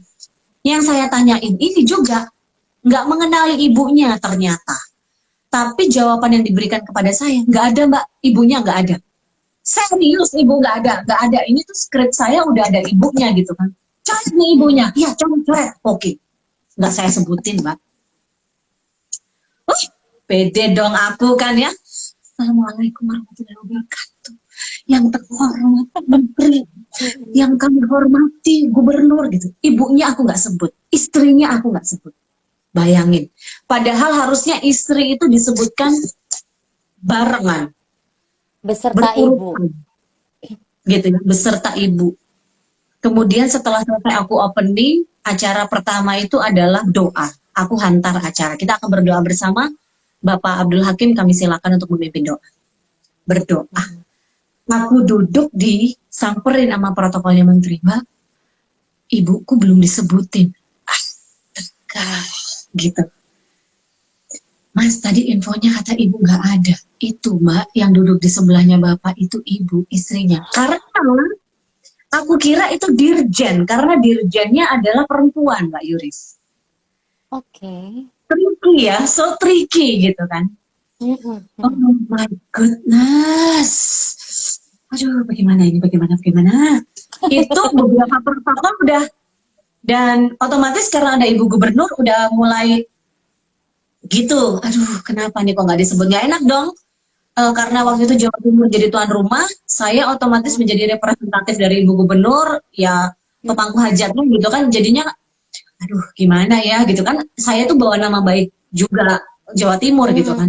Yang saya tanyain ini juga nggak mengenali ibunya ternyata. Tapi jawaban yang diberikan kepada saya, nggak ada mbak, ibunya nggak ada. Serius ibu nggak ada. Ini tuh skrip saya udah ada ibunya gitu kan. Coret nih ibunya, iya coret. Oke, nggak saya sebutin mbak. Pede dong aku kan ya. Assalamualaikum warahmatullahi wabarakatuh. Yang terhormat menteri, yang kami hormati gubernur gitu. Ibunya aku nggak sebut, istrinya aku nggak sebut. Bayangin. Padahal harusnya istri itu disebutkan barengan, Beserta ibu. berurutan, gitu ya, beserta ibu. Kemudian setelah selesai aku opening, acara pertama itu adalah doa. Aku hantar acara. Kita akan berdoa bersama. Bapak Abdul Hakim kami silakan untuk memimpin doa. Berdoa. Aku duduk disamperin sama protokolnya menteri. Mbak, ibuku belum disebutin. Astaga, gitu. Mas, tadi infonya kata ibu nggak ada. Itu mbak, yang duduk di sebelahnya bapak itu ibu, istrinya. Karena aku kira itu dirjen, karena dirjennya adalah perempuan, Mbak Yuris. Oke. Tricky ya, so tricky gitu kan. Oh my goodness. Aduh, bagaimana ini, bagaimana. Itu beberapa protokol udah, dan otomatis karena ada ibu gubernur udah mulai gitu. Aduh, kenapa nih kok nggak disebut? Nggak enak dong. Karena waktu itu Jawa Timur jadi tuan rumah, saya otomatis menjadi representatif dari ibu gubernur, ya pemangku hajatnya gitu kan, jadinya aduh gimana ya gitu kan, saya tuh bawa nama baik juga Jawa Timur gitu kan.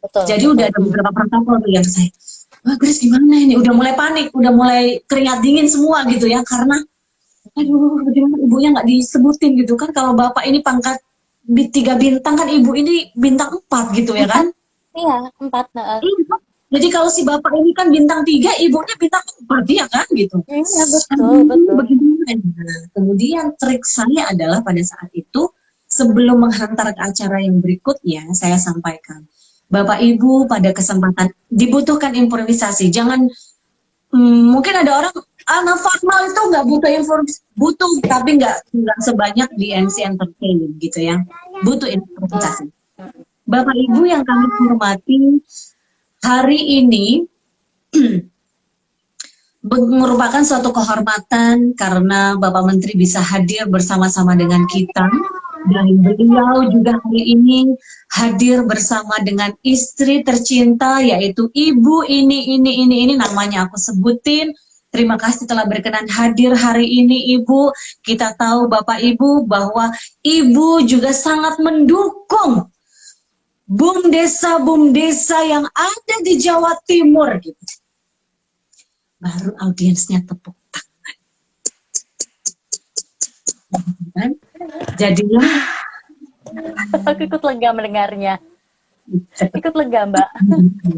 Betul, Jadi betul. udah ada beberapa protokol yang saya, wah Grace gimana ini, udah mulai panik, udah mulai keringat dingin semua gitu ya, karena aduh bagaimana ibunya nggak disebutin gitu kan, kalau bapak ini pangkat 3 bintang kan, ibu ini bintang 4 gitu ya kan. Iya, 4. Iya. Jadi kalau si bapak ini kan bintang 3, ibunya bintang 4 ya kan gitu. Iya, betul. Bagaimana? Nah, kemudian trik saya adalah pada saat itu sebelum menghantar ke acara yang berikutnya, saya sampaikan, Bapak Ibu pada kesempatan dibutuhkan improvisasi. Jangan mungkin ada orang anak formal itu nggak butuh improvisasi, butuh tapi nggak sebanyak di MC Entertainment gitu ya. Butuh improvisasi. Bapak Ibu yang kami hormati, hari ini merupakan suatu kehormatan karena Bapak Menteri bisa hadir bersama-sama dengan kita, dan beliau juga hari ini hadir bersama dengan istri tercinta, yaitu Ibu ini namanya aku sebutin. Terima kasih telah berkenan hadir hari ini Ibu. Kita tahu Bapak Ibu bahwa Ibu juga sangat mendukung boom desa yang ada di Jawa Timur gitu. Baru audiensnya tepuk tangan. Kan? Jadinya Aku ikut lega mendengarnya. Ikut lega, Mbak.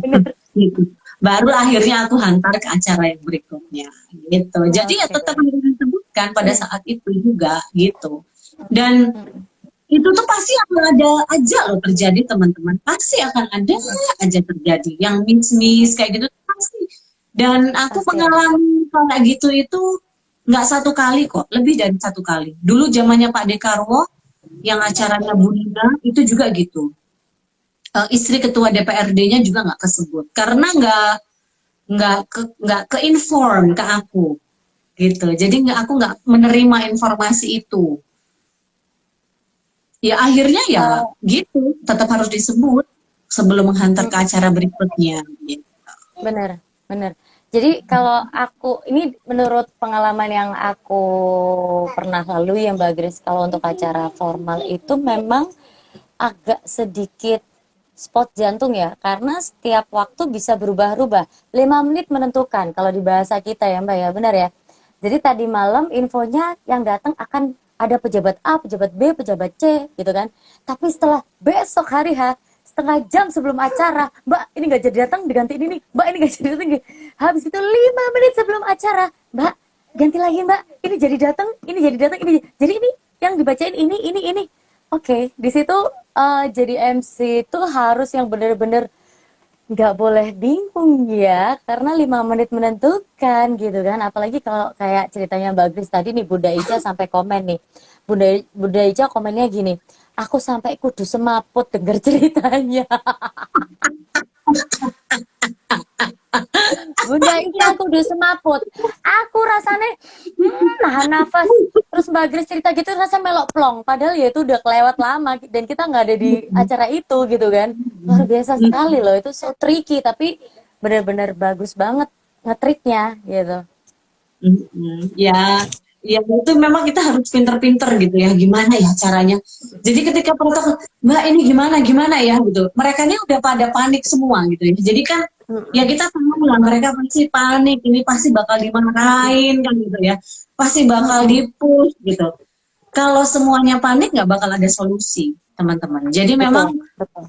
Bener. gitu. Baru akhirnya aku hantar ke acara yang berikutnya gitu. Jadi ya tetap disebutkan pada saat itu juga gitu. Dan itu tuh pasti akan ada aja loh terjadi, teman-teman. Pasti akan ada aja terjadi yang miss kayak gitu pasti. Dan aku Pasti. mengalami kayak gitu itu nggak satu kali kok, lebih dari satu kali. Dulu zamannya Pak Dekarwo yang acaranya Bu Nina itu juga gitu. Istri ketua DPRD-nya juga nggak kesebut karena nggak ke inform ke aku gitu. Jadi aku nggak menerima informasi itu. Ya akhirnya ya gitu, tetap harus disebut sebelum menghantar ke acara berikutnya. Gitu. Bener, bener. Jadi kalau aku, ini menurut pengalaman yang aku pernah lalui ya Mbak Grace, kalau untuk acara formal itu memang agak sedikit spot jantung ya, karena setiap waktu bisa berubah-ubah. 5 menit menentukan kalau di bahasa kita ya Mbak ya, benar ya. Jadi tadi malam infonya yang datang akan ada pejabat A, pejabat B, pejabat C gitu kan. Tapi setelah besok hari H, setengah jam sebelum acara, Mbak ini nggak jadi datang, diganti ini nih, Mbak ini nggak jadi datang. Habis itu 5 menit sebelum acara, Mbak ganti lagi Mbak, ini jadi datang, ini jadi datang, ini jadi ini yang dibacain ini. Oke, di situ jadi MC itu harus yang bener-bener nggak boleh bingung ya, karena 5 menit menentukan gitu kan. Apalagi kalau kayak ceritanya Mbak Gris tadi nih, Bunda Ica sampai komen nih. Bunda Ica komennya gini, aku sampai kudu semaput denger ceritanya. Bunda Ica aku udah semaput. Aku rasanya nahan nafas. Terus Mbak Gris cerita gitu rasa melok plong. Padahal ya itu udah kelewat lama dan kita nggak ada di acara itu gitu kan. Luar biasa sekali loh. Itu so tricky tapi benar-benar bagus banget ngetriknya gitu. Ya, ya itu memang kita harus pinter-pinter gitu ya. Gimana ya caranya? Jadi ketika protokol, Mbak ini gimana ya gitu. Mereka ini udah pada panik semua gitu ya. Jadi kan ya kita tahu lah mereka pasti panik. Ini pasti bakal dimarahin kan gitu ya. Pasti bakal di-push gitu. Kalau semuanya panik nggak bakal ada solusi, teman-teman. Jadi memang Betul.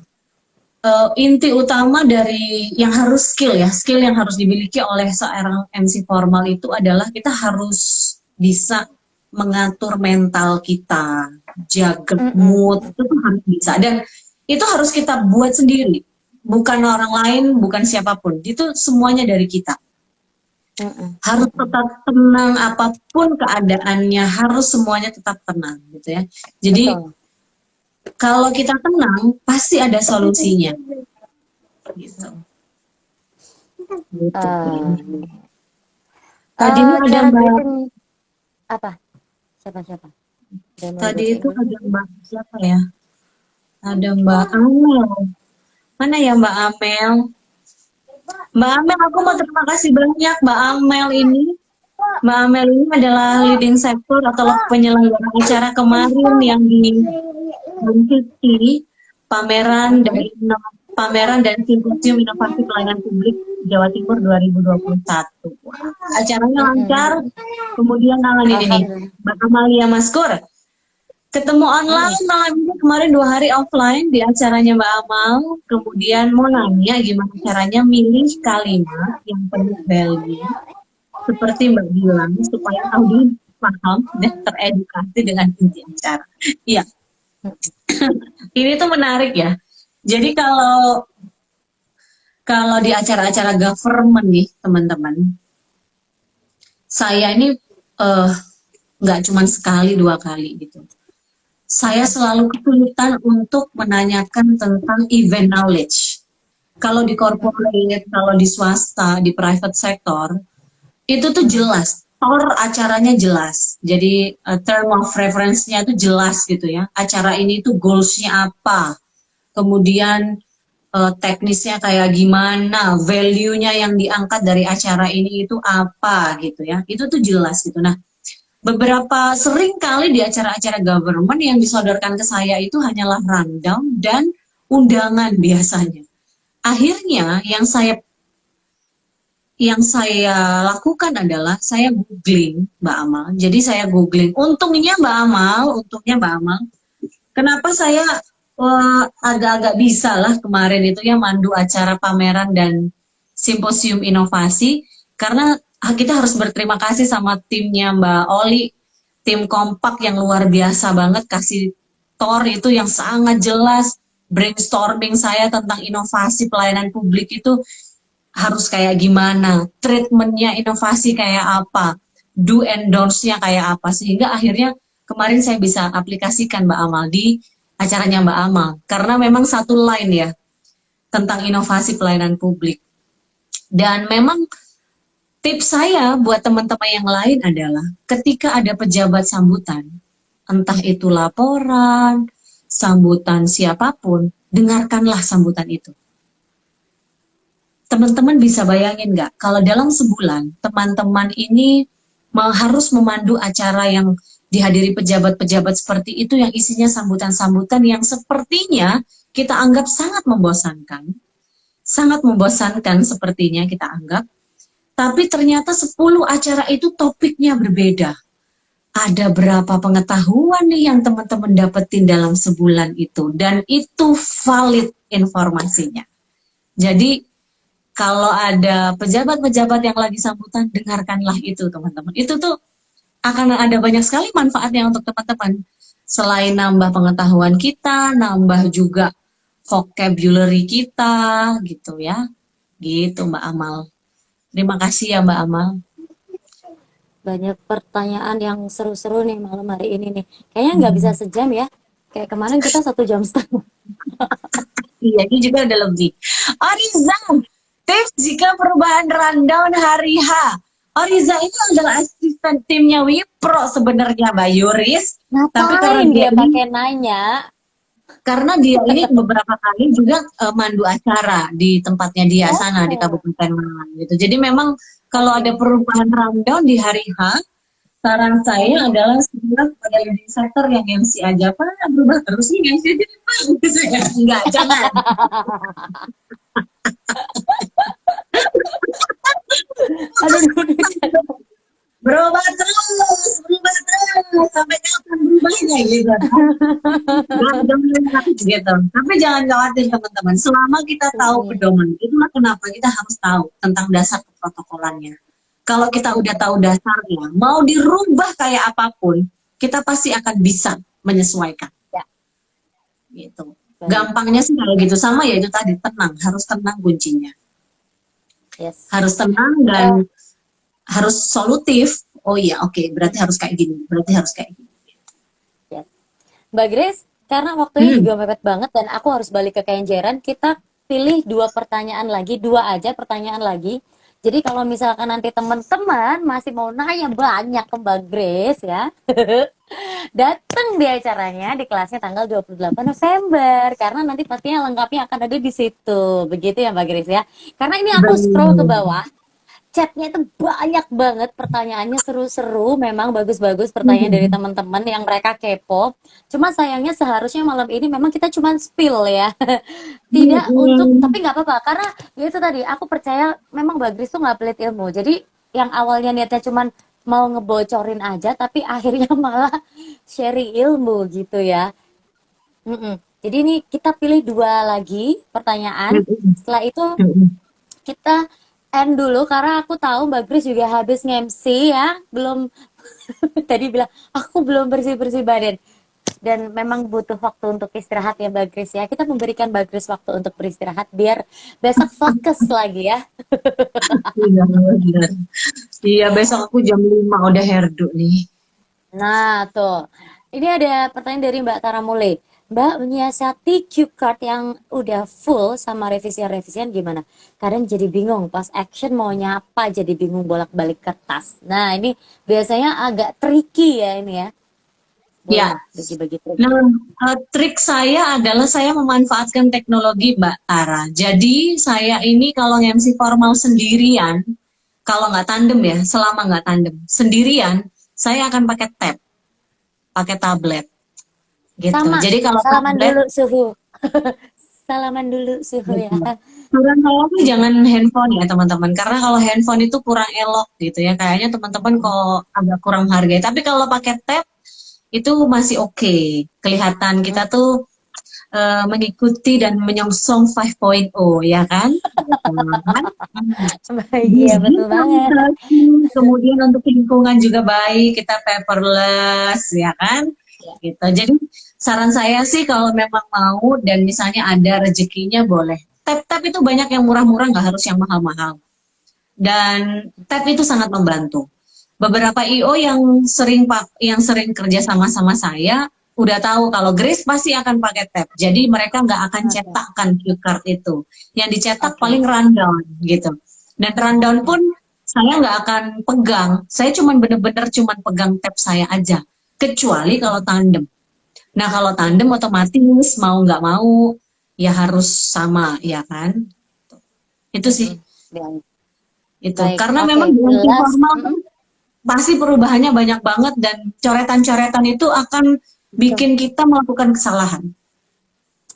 inti utama dari yang harus skill yang harus dimiliki oleh seorang MC formal itu adalah kita harus bisa mengatur mental kita, jaga mood itu harus bisa, dan itu harus kita buat sendiri, bukan orang lain, bukan siapapun, itu semuanya dari kita. Harus tetap tenang apapun keadaannya, harus semuanya tetap tenang gitu ya. Jadi kalau kita tenang, pasti ada solusinya. Gitu. Tadi ada Mbak. Apa? Siapa? Tadi itu ada Mbak siapa ya? Ada Mbak Amel. Mana ya Mbak Amel? Mbak Amel, aku mau terima kasih banyak Mbak Amel ini. Mbak Amel ini adalah leading sector atau penyelenggara acara kemarin yang di City, pameran dan simposium inovasi pelayanan publik Jawa Timur 2021. Acaranya lancar, kemudian ini Mbak Amalia Maskur. Ketemu online malam ini, kemarin 2 hari offline di acaranya Mbak Amal. Kemudian mau nanya gimana caranya milih kalimat yang penuh value. Seperti Mbak bilang, supaya audiens paham dan teredukasi dengan inti acara. Iya. Ini tuh menarik ya. Jadi kalau di acara-acara government nih teman-teman, saya ini nggak cuma sekali 2 kali gitu. Saya selalu kesulitan untuk menanyakan tentang event knowledge. Kalau di corporate, kalau di swasta, di private sector, itu tuh jelas. Acaranya jelas. Jadi term of reference-nya itu jelas gitu ya. Acara ini tuh goals-nya apa. Kemudian teknisnya kayak gimana, value-nya yang diangkat dari acara ini itu apa gitu ya. Itu tuh jelas gitu. Nah, beberapa sering kali di acara-acara government yang disodorkan ke saya itu hanyalah rundown dan undangan biasanya. Akhirnya yang saya lakukan adalah saya googling Mbak Amal. Jadi saya googling. Untungnya Mbak Amal, kenapa saya agak-agak bisa lah kemarin itu ya mandu acara pameran dan simposium inovasi, karena kita harus berterima kasih sama timnya Mbak Oli, tim kompak yang luar biasa banget, kasih tour itu yang sangat jelas, brainstorming saya tentang inovasi pelayanan publik itu harus kayak gimana, treatmentnya inovasi kayak apa, do and don'ts-nya kayak apa, sehingga akhirnya kemarin saya bisa aplikasikan Mbak Amal di acaranya Mbak Amal, karena memang satu line ya tentang inovasi pelayanan publik. Dan memang tips saya buat teman-teman yang lain adalah ketika ada pejabat sambutan, entah itu laporan, sambutan siapapun, dengarkanlah sambutan itu. Teman-teman bisa bayangin nggak, kalau dalam sebulan teman-teman ini harus memandu acara yang dihadiri pejabat-pejabat seperti itu yang isinya sambutan-sambutan yang sepertinya kita anggap sangat membosankan sepertinya kita anggap, tapi ternyata 10 acara itu topiknya berbeda. Ada berapa pengetahuan nih yang teman-teman dapetin dalam sebulan itu, dan itu valid informasinya. Jadi kalau ada pejabat-pejabat yang lagi sambutan, dengarkanlah itu teman-teman. Itu tuh akan ada banyak sekali manfaatnya untuk teman-teman. Selain nambah pengetahuan kita, nambah juga vocabulary kita, gitu ya. Gitu Mbak Amal. Terima kasih ya Mbak Amal. Banyak pertanyaan yang seru-seru nih malam hari ini nih. Kayaknya nggak bisa sejam ya. Kayak kemarin kita 1,5 jam. Iya, ini juga ada lebih. Oriza, tips jika perubahan rundown hari H. Oriza itu adalah asisten timnya Wipro sebenarnya Mbak Yuris. Tapi karena Ngapain dia pakai nanya? karena dia ini beberapa kali juga mandu acara di tempatnya dia sana di Kabupaten Malang gitu. Jadi memang kalau ada perubahan rundown di hari H, saran saya adalah segera pada leading sector yang MC aja, Pak, berubah terus nih MC jadi Pak. Gitu ya. Enggak, jangan. Aduh, berubah terus sampai kapan berubahnya gitu. Gitu. Tapi jangan khawatir teman-teman, selama kita tahu pedoman, itulah kenapa kita harus tahu tentang dasar keprotokolannya. Kalau kita udah tahu dasarnya, mau dirubah kayak apapun, kita pasti akan bisa menyesuaikan. Ya. Gitu. Gampangnya sih kayak gitu, sama ya itu tadi, tenang, harus tenang kuncinya. Yes. Harus tenang dan harus solutif. Oh iya, oke, berarti harus kayak gini, Yes. Mbak Grace, karena waktunya juga mepet banget dan aku harus balik ke Kenjeran, kita pilih 2 pertanyaan lagi, 2 aja pertanyaan lagi. Jadi kalau misalkan nanti teman-teman masih mau nanya banyak ke Mbak Grace ya, datang di acaranya di kelasnya tanggal 28 November, karena nanti pastinya lengkapnya akan ada di situ. Begitu ya Mbak Grace ya. Karena ini aku scroll ke bawah, chatnya itu banyak banget pertanyaannya, seru-seru, memang bagus-bagus pertanyaan dari teman-teman yang mereka kepo. Cuma sayangnya seharusnya malam ini memang kita cuma spill ya, tidak untuk, tapi nggak apa-apa karena ya itu tadi aku percaya memang Mbak Grace tuh nggak pelit ilmu. Jadi yang awalnya niatnya cuma mau ngebocorin aja, tapi akhirnya malah sharing ilmu gitu ya. Jadi ini kita pilih 2 lagi pertanyaan. Setelah itu kita end dulu karena aku tahu Mbak Grace juga habis nge-MC ya, belum tadi bilang aku belum bersih-bersih badan dan memang butuh waktu untuk istirahat ya Mbak Grace ya. Kita memberikan Mbak Grace waktu untuk beristirahat biar besok fokus lagi ya. Iya, besok aku jam 5 udah herdu nih. Nah tuh, ini ada pertanyaan dari Mbak Tara Mule. Mbak, menyiasati cue card yang udah full sama revisian-revisian gimana? Kadang jadi bingung, pas action mau nyapa jadi bingung bolak-balik kertas. Nah ini biasanya agak tricky ya ini ya. Boleh Ya, bagi-bagi trik. Nah, trik saya adalah saya memanfaatkan teknologi Mbak Tara. Jadi saya ini kalau MC formal sendirian, kalau nggak tandem ya, selama nggak tandem sendirian, saya akan pakai tab, pakai tablet. Gitu. Sama, Jadi kalau salaman tablet, dulu suhu. salaman dulu suhu ya. Betul. Saran saya tuh jangan handphone ya teman-teman, karena kalau handphone itu kurang elok gitu ya. Kayaknya teman-teman kok agak kurang menghargai. Tapi kalau pakai tab itu masih oke. Kelihatan kita tuh mengikuti dan menyongsong 5.0 ya kan? Gitu kan? Baik, iya betul banget. Digitalisasi, kemudian untuk lingkungan juga baik, kita paperless ya kan? Ya, Gitu. Jadi saran saya sih kalau memang mau dan misalnya ada rezekinya boleh. Tab-tab itu banyak yang murah-murah, nggak harus yang mahal-mahal. Dan tab itu sangat membantu. Beberapa IO yang sering kerja sama saya udah tahu kalau Grace pasti akan pakai tab. Jadi mereka nggak akan oke, cetakkan cue card itu. Yang dicetak oke. paling rundown gitu. Dan rundown Ya, pun saya nggak akan pegang. Saya cuman bener-bener cuman pegang tab saya aja. Kecuali kalau tandem. Nah kalau tandem otomatis mau nggak mau ya harus sama ya kan. Itu sih. baik, Itu. baik. Karena Oke, memang dengan jelas. formal kan pasti perubahannya banyak banget dan coretan-coretan itu akan Betul. bikin kita melakukan kesalahan.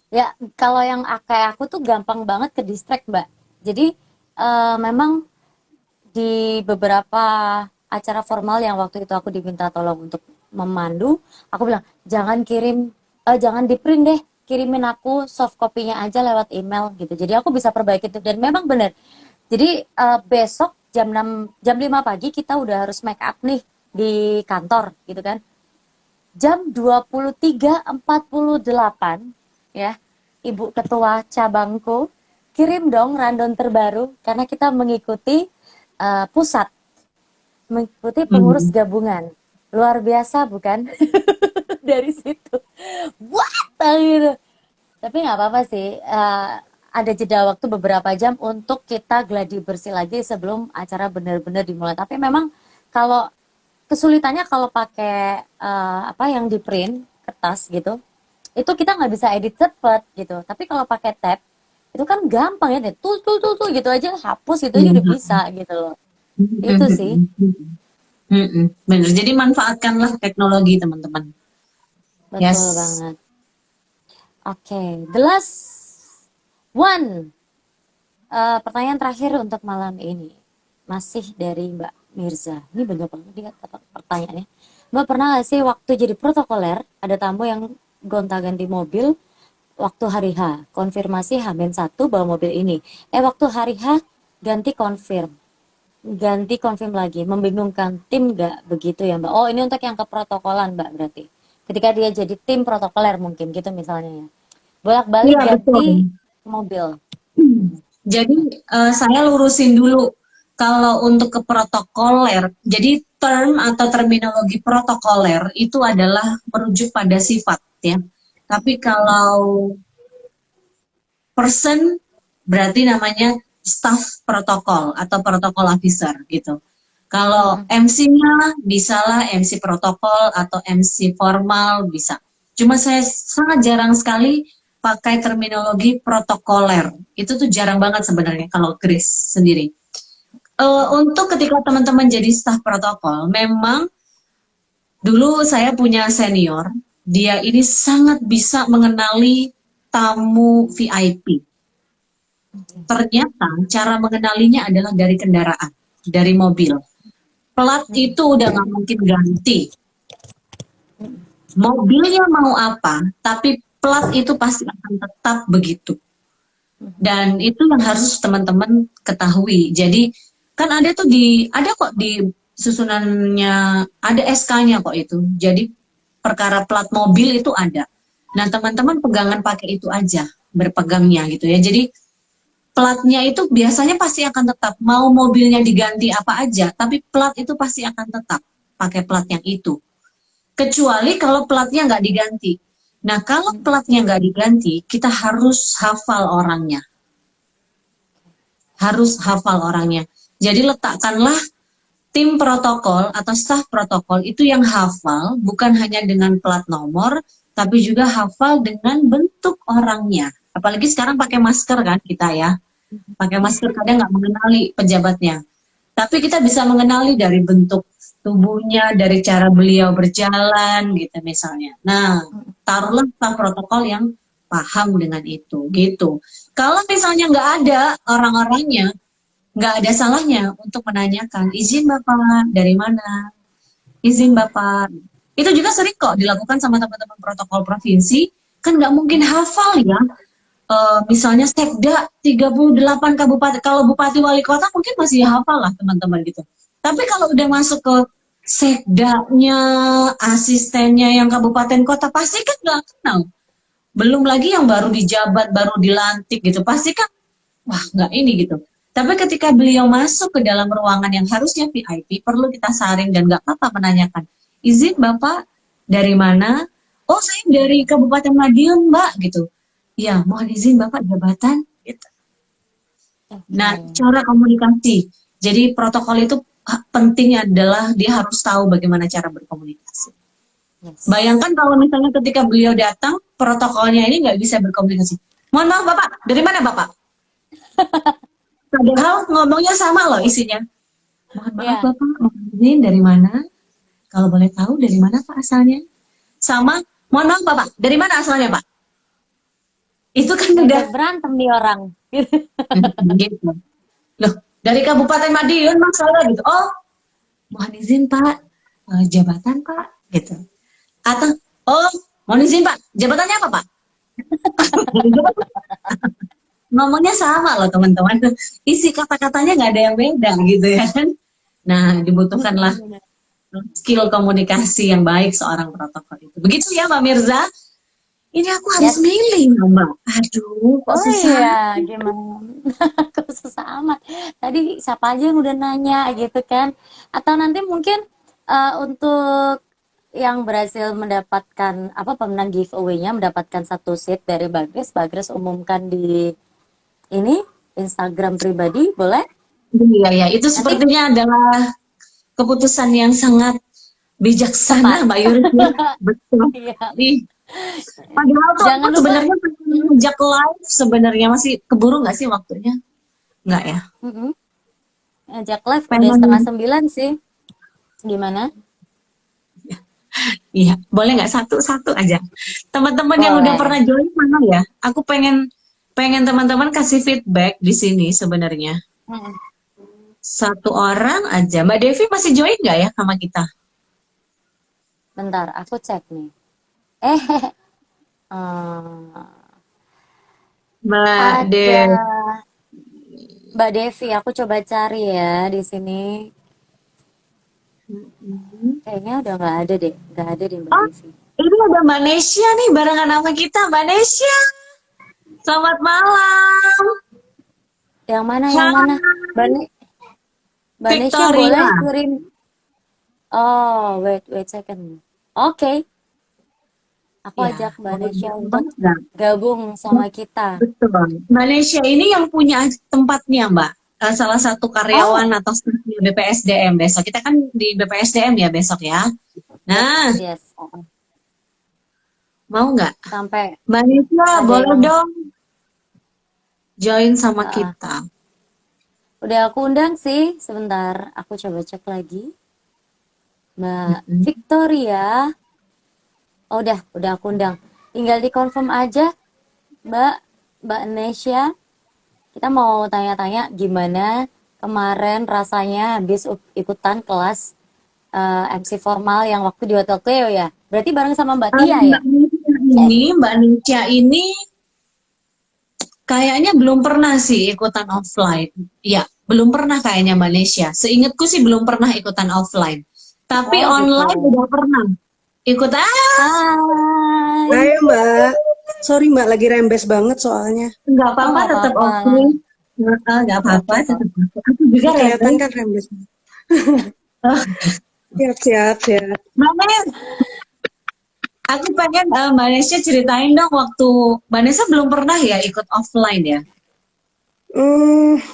Ya, kalau yang kayak aku tuh gampang banget ke distract, Mbak. Jadi, memang di beberapa acara formal yang waktu itu aku diminta tolong untuk memandu, aku bilang, jangan di print deh, kirimin aku soft copy-nya aja lewat email gitu. Jadi aku bisa perbaiki itu dan memang benar. Jadi besok jam 5 pagi kita udah harus make up nih di kantor gitu kan. Jam 23.48 ya, Ibu Ketua cabangku kirim dong rundown terbaru karena kita mengikuti pusat, mengikuti pengurus Hmm. gabungan. Luar biasa bukan? Dari situ. What? Gitu. Tapi nggak apa-apa sih. Ada jeda waktu beberapa jam untuk kita gladi bersih lagi sebelum acara benar-benar dimulai. Tapi memang kalau kesulitannya kalau pakai apa yang di print kertas gitu, itu kita nggak bisa edit cepet gitu. Tapi kalau pakai tab itu kan gampang ya, tuh gitu aja hapus gitu aja udah bisa gitu loh. Itu sih Benar. Jadi manfaatkanlah teknologi teman-teman. betul Yes. banget. Oke, the last one. Pertanyaan terakhir untuk malam ini masih dari Mbak Mirza. Ini banyak banget nih pertanyaannya. Mbak pernah nggak sih waktu jadi protokoler ada tamu yang gonta-ganti mobil waktu hari H, konfirmasi H-1 bawa mobil ini. Waktu hari H ganti konfirm lagi, membingungkan tim nggak begitu ya Mbak? Oh ini untuk yang keprotokolan Mbak berarti. Ketika dia jadi tim protokoler mungkin gitu misalnya ya. Bolak-balik Iya betul. ganti mobil. Jadi saya lurusin dulu kalau untuk ke protokoler. Jadi term atau terminologi protokoler itu adalah merujuk pada sifat ya. Tapi kalau person berarti namanya staff protokol atau protokol officer gitu. Kalau MC-nya bisalah MC protokol atau MC formal bisa. Cuma saya sangat jarang sekali pakai terminologi protokoler. Itu tuh jarang banget sebenarnya kalau Chris sendiri. Untuk ketika teman-teman jadi staff protokol, memang dulu saya punya senior, dia ini sangat bisa mengenali tamu VIP. Ternyata cara mengenalinya adalah dari kendaraan, dari mobil. Plat itu udah nggak mungkin ganti. Mobilnya mau apa, tapi plat itu pasti akan tetap begitu. Dan itu yang harus teman-teman ketahui. Jadi kan ada kok di susunannya, ada SK-nya kok itu. Jadi perkara plat mobil itu ada. Nah teman-teman pegangan pakai itu aja, berpegangnya gitu ya. Jadi platnya itu biasanya pasti akan tetap. Mau mobilnya diganti apa aja, tapi plat itu pasti akan tetap pakai plat yang itu. Kecuali kalau platnya nggak diganti. Nah, kalau platnya nggak diganti, kita harus hafal orangnya. Harus hafal orangnya. Jadi letakkanlah tim protokol atau staf protokol itu yang hafal, bukan hanya dengan plat nomor, tapi juga hafal dengan bentuk orangnya. Apalagi sekarang pakai masker kan kita ya. Pakai masker kadang nggak mengenali pejabatnya. Tapi kita bisa mengenali dari bentuk tubuhnya, dari cara beliau berjalan gitu misalnya. Nah, taruhlah staf protokol yang paham dengan itu gitu. Kalau misalnya nggak ada orang-orangnya, nggak ada salahnya untuk menanyakan izin Bapak dari mana, izin Bapak. Itu juga sering kok dilakukan sama teman-teman protokol provinsi. Kan nggak mungkin hafal ya. Misalnya Sekda 38 kabupaten, kalau Bupati Wali Kota mungkin masih hafal lah teman-teman gitu. Tapi kalau udah masuk ke Sekdanya, asistennya yang kabupaten kota, pasti kan nggak kenal. Belum lagi yang baru dijabat, baru dilantik gitu, pasti kan, wah nggak ini gitu. Tapi ketika beliau masuk ke dalam ruangan yang harusnya VIP, perlu kita saring dan nggak apa-apa menanyakan, izin Bapak dari mana? Oh saya dari Kabupaten Madiun Mbak gitu. Ya mohon izin Bapak jabatan. Gitu. Nah Oke. cara komunikasi. Jadi protokol itu penting adalah dia harus tahu bagaimana cara berkomunikasi. Yes. Bayangkan kalau misalnya ketika beliau datang, protokolnya ini nggak bisa berkomunikasi. Mohon maaf Bapak, dari mana Bapak? Padahal ngomongnya sama loh isinya. Mohon maaf Ya, Bapak, mohon izin dari mana? Kalau boleh tahu dari mana Pak asalnya? Sama, mohon maaf Bapak, dari mana asalnya Pak? Itu kan udah ngajak berantem nih orang. gitu. Loh, dari Kabupaten Madiun Mas saya gitu. Oh, mohon izin Pak, jabatan Pak gitu. Atau oh, mohon izin Pak, jabatannya apa Pak? Ngomongnya sama loh teman-teman. Isi kata-katanya nggak ada yang beda gitu ya kan. Nah, dibutuhkanlah skill komunikasi yang baik seorang protokol itu. Begitu ya Mbak Mirza. Ini aku harus Yes. milih Mbak. Aduh, kok Oh susah. iya, gimana? Kok susah amat. Tadi siapa aja yang udah nanya gitu kan? Atau nanti mungkin untuk yang berhasil mendapatkan apa pemenang giveaway-nya mendapatkan satu seat dari Bagres, Bagres umumkan di ini Instagram pribadi, boleh? Iya ya, itu Nanti sepertinya adalah keputusan yang sangat tepat. bijaksana Mbak Yuri. Betul. Iya. Ih, padahal tuh aku Jangan lupa. sebenarnya pengen Mm, ngejak live sebenarnya masih keburu nggak sih waktunya? Nggak ya? mm-mm. Ngajak live udah setengah Pengen. sembilan sih. Gimana? Iya, boleh nggak satu-satu aja. Teman-teman yang udah Boleh. pernah join mana ya? Aku pengen pengen teman-teman kasih feedback di sini sebenarnya. Mm-mm. Satu orang aja. Mbak Devi masih join nggak ya sama kita? Bentar, aku cek nih. Eh, eh, Mbak ada Devi. Mbak Devi, aku coba cari ya di sini. Kayaknya udah nggak ada deh Mbak Oh, Devi. ini ada Mbak Nesya nih barengan sama kita. Mbak Nesya, selamat malam. Yang mana, yang mana? Hai, Mbak, Mbak Nesya Victoria. boleh kirim. Oh, wait second. Oke, aku Ya, ajak Mbak boleh Nesya join untuk banget nggak? gabung sama kita. Betul. Malaysia ini yang punya tempatnya, Mbak. Salah satu karyawan Oh, atau stafnya BPSDM besok. Kita kan di BPSDM ya besok ya. Nah, yes, yes. Oh, mau nggak? sampai Mbak Nisha, ada boleh yang dong join sama uh, kita. udah aku undang sih. Sebentar, aku coba cek lagi. Mbak Mm-mm. Victoria. Oh, udah aku undang. Tinggal di confirm aja, Mbak, Mbak Nesya. Kita mau tanya-tanya gimana kemarin rasanya habis ikutan kelas MC formal yang waktu di Hotel Cleo ya. Berarti bareng sama Mbak Tia ya? Cek. Mbak Nisha ini kayaknya belum pernah sih ikutan offline. Ya, belum pernah kayaknya Mbak Nisha. Seingatku sih belum pernah ikutan offline. Tapi Oh gitu. online udah pernah. Ikut Hai. Ayo Mbak, sorry Mbak lagi rembes banget soalnya. nggak Oh apa-apa nggak tetap apa-apa. oke. Nggak Oke apa-apa oke kok. tetap oke. Aku juga Ini kelihatan rebel. kan rembes. Siap, siap, siap. Mbak aku pengen Mbak Nesya ceritain dong waktu Mbak Nesya belum pernah ya ikut offline ya.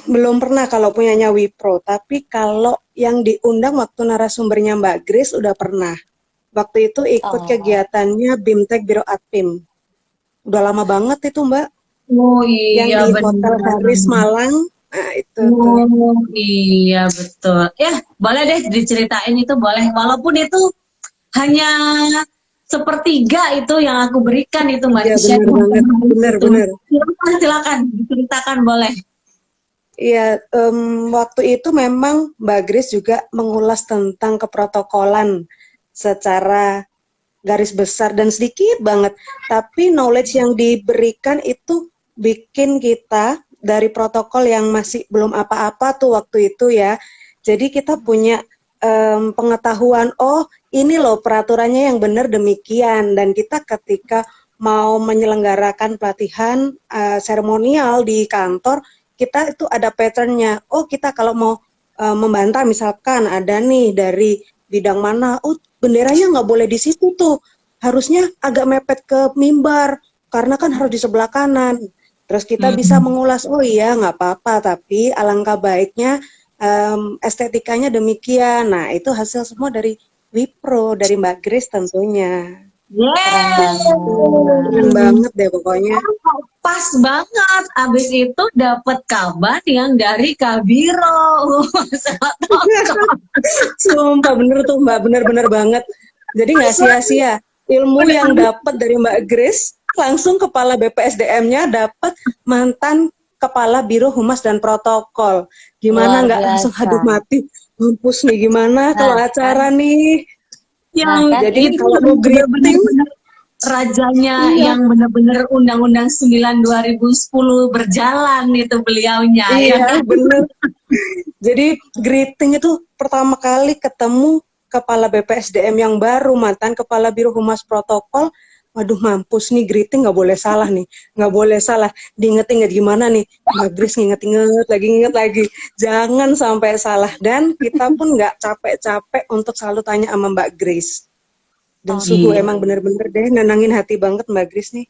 Belum pernah kalau punyanya Wipro, tapi kalau yang diundang waktu narasumbernya Mbak Grace udah pernah. Waktu itu ikut Oh kegiatannya BIMTEK Biro Adpim. Udah lama banget itu Mbak, Oh yang iya di Hotel benar. Haris Malang. Nah itu tuh. Oh iya betul. Ya boleh deh diceritain itu boleh. Walaupun itu hanya sepertiga itu yang aku berikan itu Mbak Iya Nisha. benar banget, benar-benar. Silakan diceritakan boleh. Iya, waktu itu memang Mbak Grace juga mengulas tentang keprotokolan secara garis besar dan sedikit banget. Tapi knowledge yang diberikan itu bikin kita dari protokol yang masih belum apa-apa tuh waktu itu ya. Jadi kita punya pengetahuan, oh ini loh peraturannya yang benar demikian. Dan kita ketika mau menyelenggarakan pelatihan seremonial di kantor, kita itu ada patternnya. Oh kita kalau mau membantah misalkan ada nih dari bidang mana, oh benderanya nggak boleh di situ tuh, harusnya agak mepet ke mimbar karena kan harus di sebelah kanan. Terus kita bisa mengulas, oh iya nggak apa-apa, tapi alangkah baiknya estetikanya demikian. Nah itu hasil semua dari Wipro, dari Mbak Grace tentunya. Keren banget. Keren banget deh pokoknya. Pas banget, abis itu dapat kabar yang dari Kabiro. Sumpah bener tuh Mbak, bener-bener banget. Jadi nggak sia-sia. Ilmu yang dapat dari Mbak Grace, langsung kepala BPSDM-nya dapat mantan kepala Biro Humas dan Protokol. Gimana Luar nggak langsung biasa. aduh mati, mampus nih gimana kalau Nah, acara nih. Yang kan Jadi ini kalau mau greeting, benar-benar rajanya iya, yang benar-benar Undang-Undang 9 2010 berjalan itu beliaunya ya iya kan. bener. Jadi greeting itu pertama kali ketemu kepala BPSDM yang baru, mantan kepala Biro Humas Protokol. Waduh mampus nih greeting nggak boleh salah nih, nggak boleh salah. Diinget-inget gimana nih, Mbak Grace nginget lagi. Jangan sampai salah. Dan kita pun nggak capek-capek untuk selalu tanya sama Mbak Grace. Dan sungguh Iya. emang bener-bener deh nenangin hati banget Mbak Grace nih.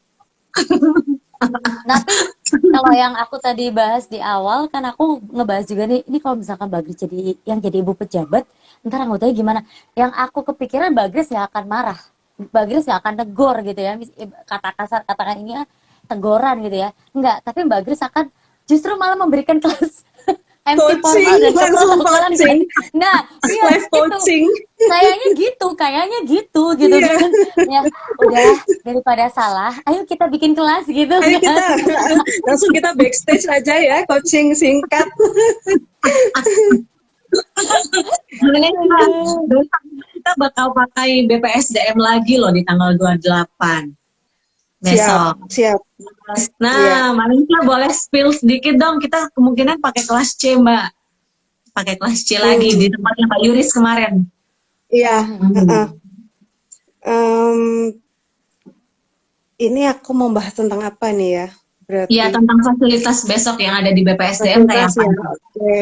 tapi kalau yang aku tadi bahas di awal kan aku ngebahas juga nih, ini kalau misalkan Mbak Grace jadi yang jadi ibu pejabat, ntar anggotanya gimana? Yang aku kepikiran Mbak Grace nggak akan marah, Mbak Grace nggak akan tegur gitu ya, kata kasar katakan ini ya teguran gitu ya, enggak, tapi Mbak Grace akan justru malah memberikan kelas MC formal Coaching, dan langsung keprotokolan kan. coaching, Nah, iya live itu coaching. kayaknya gitu Iya. kan. Ya, udah daripada salah, ayo kita bikin kelas gitu Ayo kan. kita langsung kita backstage aja ya, coaching singkat. Indonesia. Besok kita bakal pakai BPSDM lagi loh di tanggal 28 besok. Siap. Nah, Iya. Malaysia boleh spill sedikit dong. Kita kemungkinan pakai kelas C, Mbak. Pakai kelas C lagi di tempatnya Pak Yuris kemarin. Iya. Ini aku mau bahas tentang apa nih ya? Berarti. Iya, tentang fasilitas besok yang ada di BPSDM kayak apa? Ya. Oke.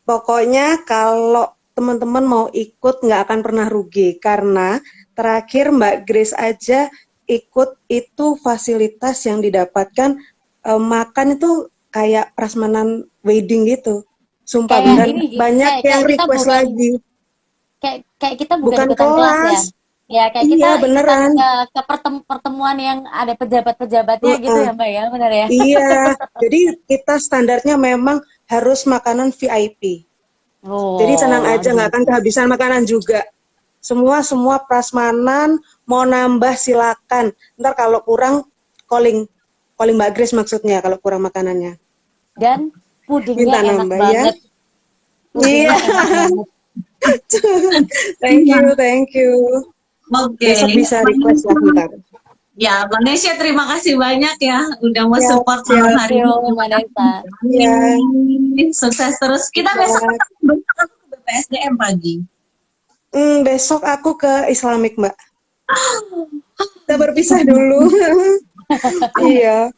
Pokoknya kalau teman-teman mau ikut nggak akan pernah rugi karena terakhir Mbak Grace aja ikut itu fasilitas yang didapatkan makan itu kayak prasmanan wedding gitu. Sumpah Kayak beneran ini banyak kayak yang kita request bukan lagi. kayak kita bukan Bukan ikutan kelas ya. kelas. Ya, kayak kita Iya ikutan beneran. ke pertemuan yang ada pejabat-pejabatnya gitu ya, Mbak ya, benar ya? Iya, jadi kita standarnya memang harus makanan VIP. Jadi Oh, tenang luar aja, nggak akan biasa. kehabisan makanan juga. Semua prasmanan, mau nambah silakan. Ntar kalau kurang, calling Mbak Grace maksudnya kalau kurang makanannya. Dan pudingnya Minta enak nambah ya. banget. Iya, Pudingnya enak banget. thank you. Oke. Besok bisa request lah ntar. Ya, Malaysia terima kasih banyak ya udah mau Ya, support malam siap. hari Yo, ini. Manesa. Ya, Sukses terus. Kita ya. besok ketemu besok aku ke BPSDM pagi. Besok aku ke Islamic, Mbak. Kita berpisah dulu. Iya,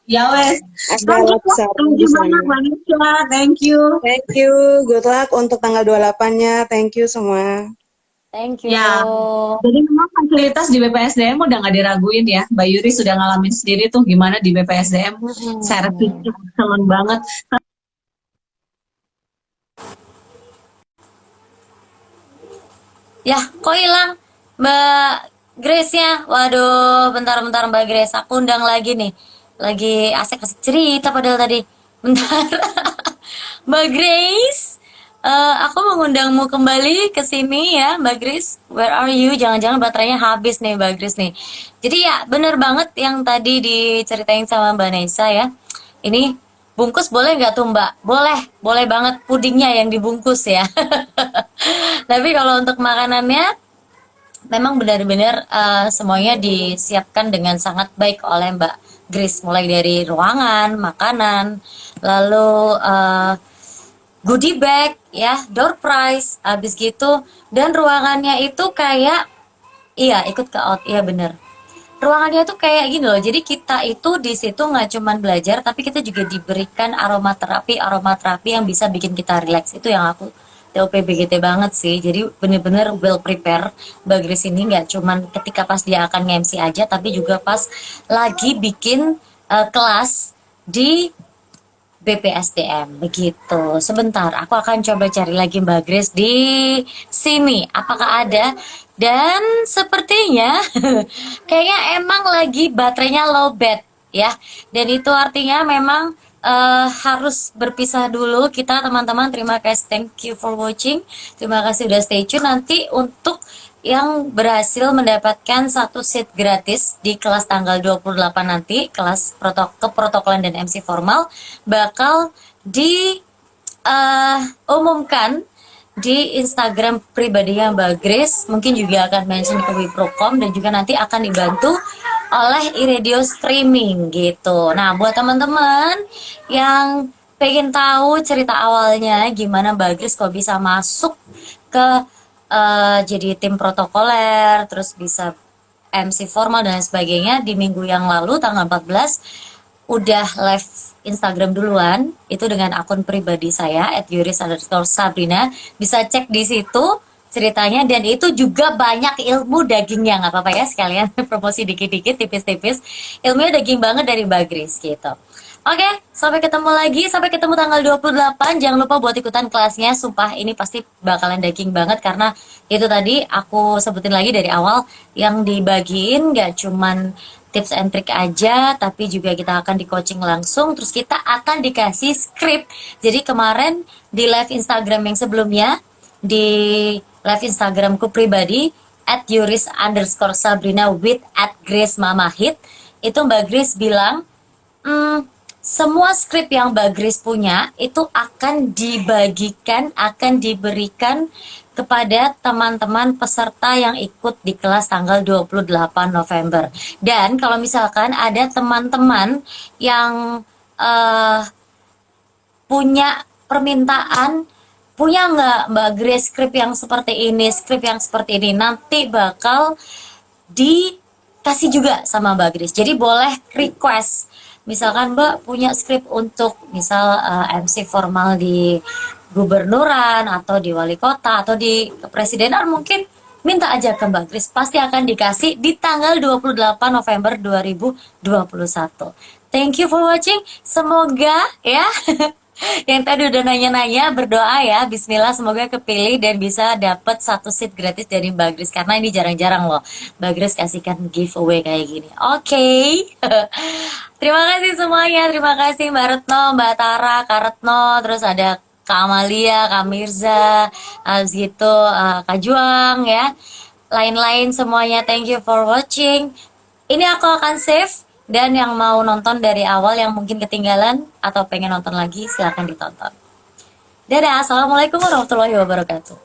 Ya wes. ada Thank WhatsApp you di banyak sana. Malaysia. Thank you. Thank you, good luck untuk tanggal 28-nya. Thank you semua. Thank you. Ya. Jadi memang fasilitas di BPSDM udah nggak diraguin ya. Mbak Yuri sudah ngalamin sendiri tuh gimana di BPSDM. Servisnya excellent banget. Ya, kok hilang Mbak Grace-nya? Waduh, bentar-bentar Mbak Grace, aku undang lagi nih. Lagi asik-asik cerita padahal tadi. Bentar. Mbak Grace, Aku mengundangmu kembali ke sini ya, Mbak Gris. Where are you? Jangan-jangan baterainya habis nih, Mbak Gris nih. Jadi ya, bener banget yang tadi diceritain sama Mbak Nesa ya. Ini bungkus boleh nggak tuh Mbak? Boleh, boleh banget pudingnya yang dibungkus ya. Tapi kalau untuk makanannya, memang benar-benar semuanya disiapkan dengan sangat baik oleh Mbak Grace, mulai dari ruangan, makanan, lalu goodie bag ya, door prize, habis gitu, dan ruangannya itu kayak, iya ikut ke out, iya bener. Ruangannya tuh kayak gini loh, jadi kita itu di situ nggak cuman belajar, tapi kita juga diberikan aromaterapi yang bisa bikin kita relax. Itu yang aku TOP banget sih. Jadi bener-bener well prepare. Mbak Grace ini nggak cuman ketika pas dia akan nge-MC aja, tapi juga pas lagi bikin kelas di BPSDM begitu. Sebentar, aku akan coba cari lagi Mbak Grace di sini. Apakah ada? Dan sepertinya kayaknya emang lagi baterainya low bat ya. Dan itu artinya memang harus berpisah dulu kita teman-teman. Terima kasih, thank you for watching. Terima kasih udah stay tune. Nanti untuk yang berhasil mendapatkan satu seat gratis di kelas tanggal 28 nanti, kelas keprotokolan dan MC formal, bakal diumumkan di Instagram pribadinya Mbak Grace. Mungkin juga akan mention ke Wiprocom, dan juga nanti akan dibantu oleh iRadio Streaming gitu. Nah, buat teman-teman yang pengen tahu cerita awalnya gimana Mbak Grace kok bisa masuk ke jadi tim protokoler, terus bisa MC formal dan sebagainya, di minggu yang lalu tanggal 14 udah live Instagram duluan, itu dengan akun pribadi saya @yuris_sabrina. Bisa cek di situ ceritanya, dan itu juga banyak ilmu dagingnya, nggak apa-apa ya sekalian promosi dikit-dikit, tipis-tipis, ilmunya daging banget dari Mbak Grace gitu. Oke, sampai ketemu lagi, sampai ketemu tanggal 28. Jangan lupa buat ikutan kelasnya, sumpah ini pasti bakalan daging banget, karena itu tadi aku sebutin lagi dari awal, yang dibagiin gak cuman tips and trick aja, tapi juga kita akan di coaching langsung, terus kita akan dikasih script. Jadi kemarin di live Instagram yang sebelumnya, di live Instagramku pribadi @yuris_sabrina with @grace_mamahit, itu Mbak Grace bilang, semua skrip yang Mbak Grace punya itu akan dibagikan, akan diberikan kepada teman-teman peserta yang ikut di kelas tanggal 28 November. Dan kalau misalkan ada teman-teman yang punya permintaan, punya nggak Mbak Grace skrip yang seperti ini, nanti bakal dikasih juga sama Mbak Grace. Jadi boleh request. Misalkan Mbak punya skrip untuk misal MC formal di gubernuran, atau di wali kota, atau di kepresidenan, mungkin minta aja ke Mbak Grace. Pasti akan dikasih di tanggal 28 November 2021. Thank you for watching. Semoga ya yang tadi udah nanya-nanya, berdoa ya, bismillah, semoga kepilih dan bisa dapat satu seat gratis dari Mbak Grace, karena ini jarang-jarang loh Mbak Grace kasihkan giveaway kayak gini. Oke. Terima kasih semuanya, terima kasih Mbak Retno, Mbak Tara, Kak Retno, terus ada Kak Amalia, Kak Mirza, habis gitu Kak Juang ya, lain-lain semuanya. Thank you for watching. Ini aku akan save, dan yang mau nonton dari awal yang mungkin ketinggalan atau pengen nonton lagi, silahkan ditonton. Dadah, assalamualaikum warahmatullahi wabarakatuh.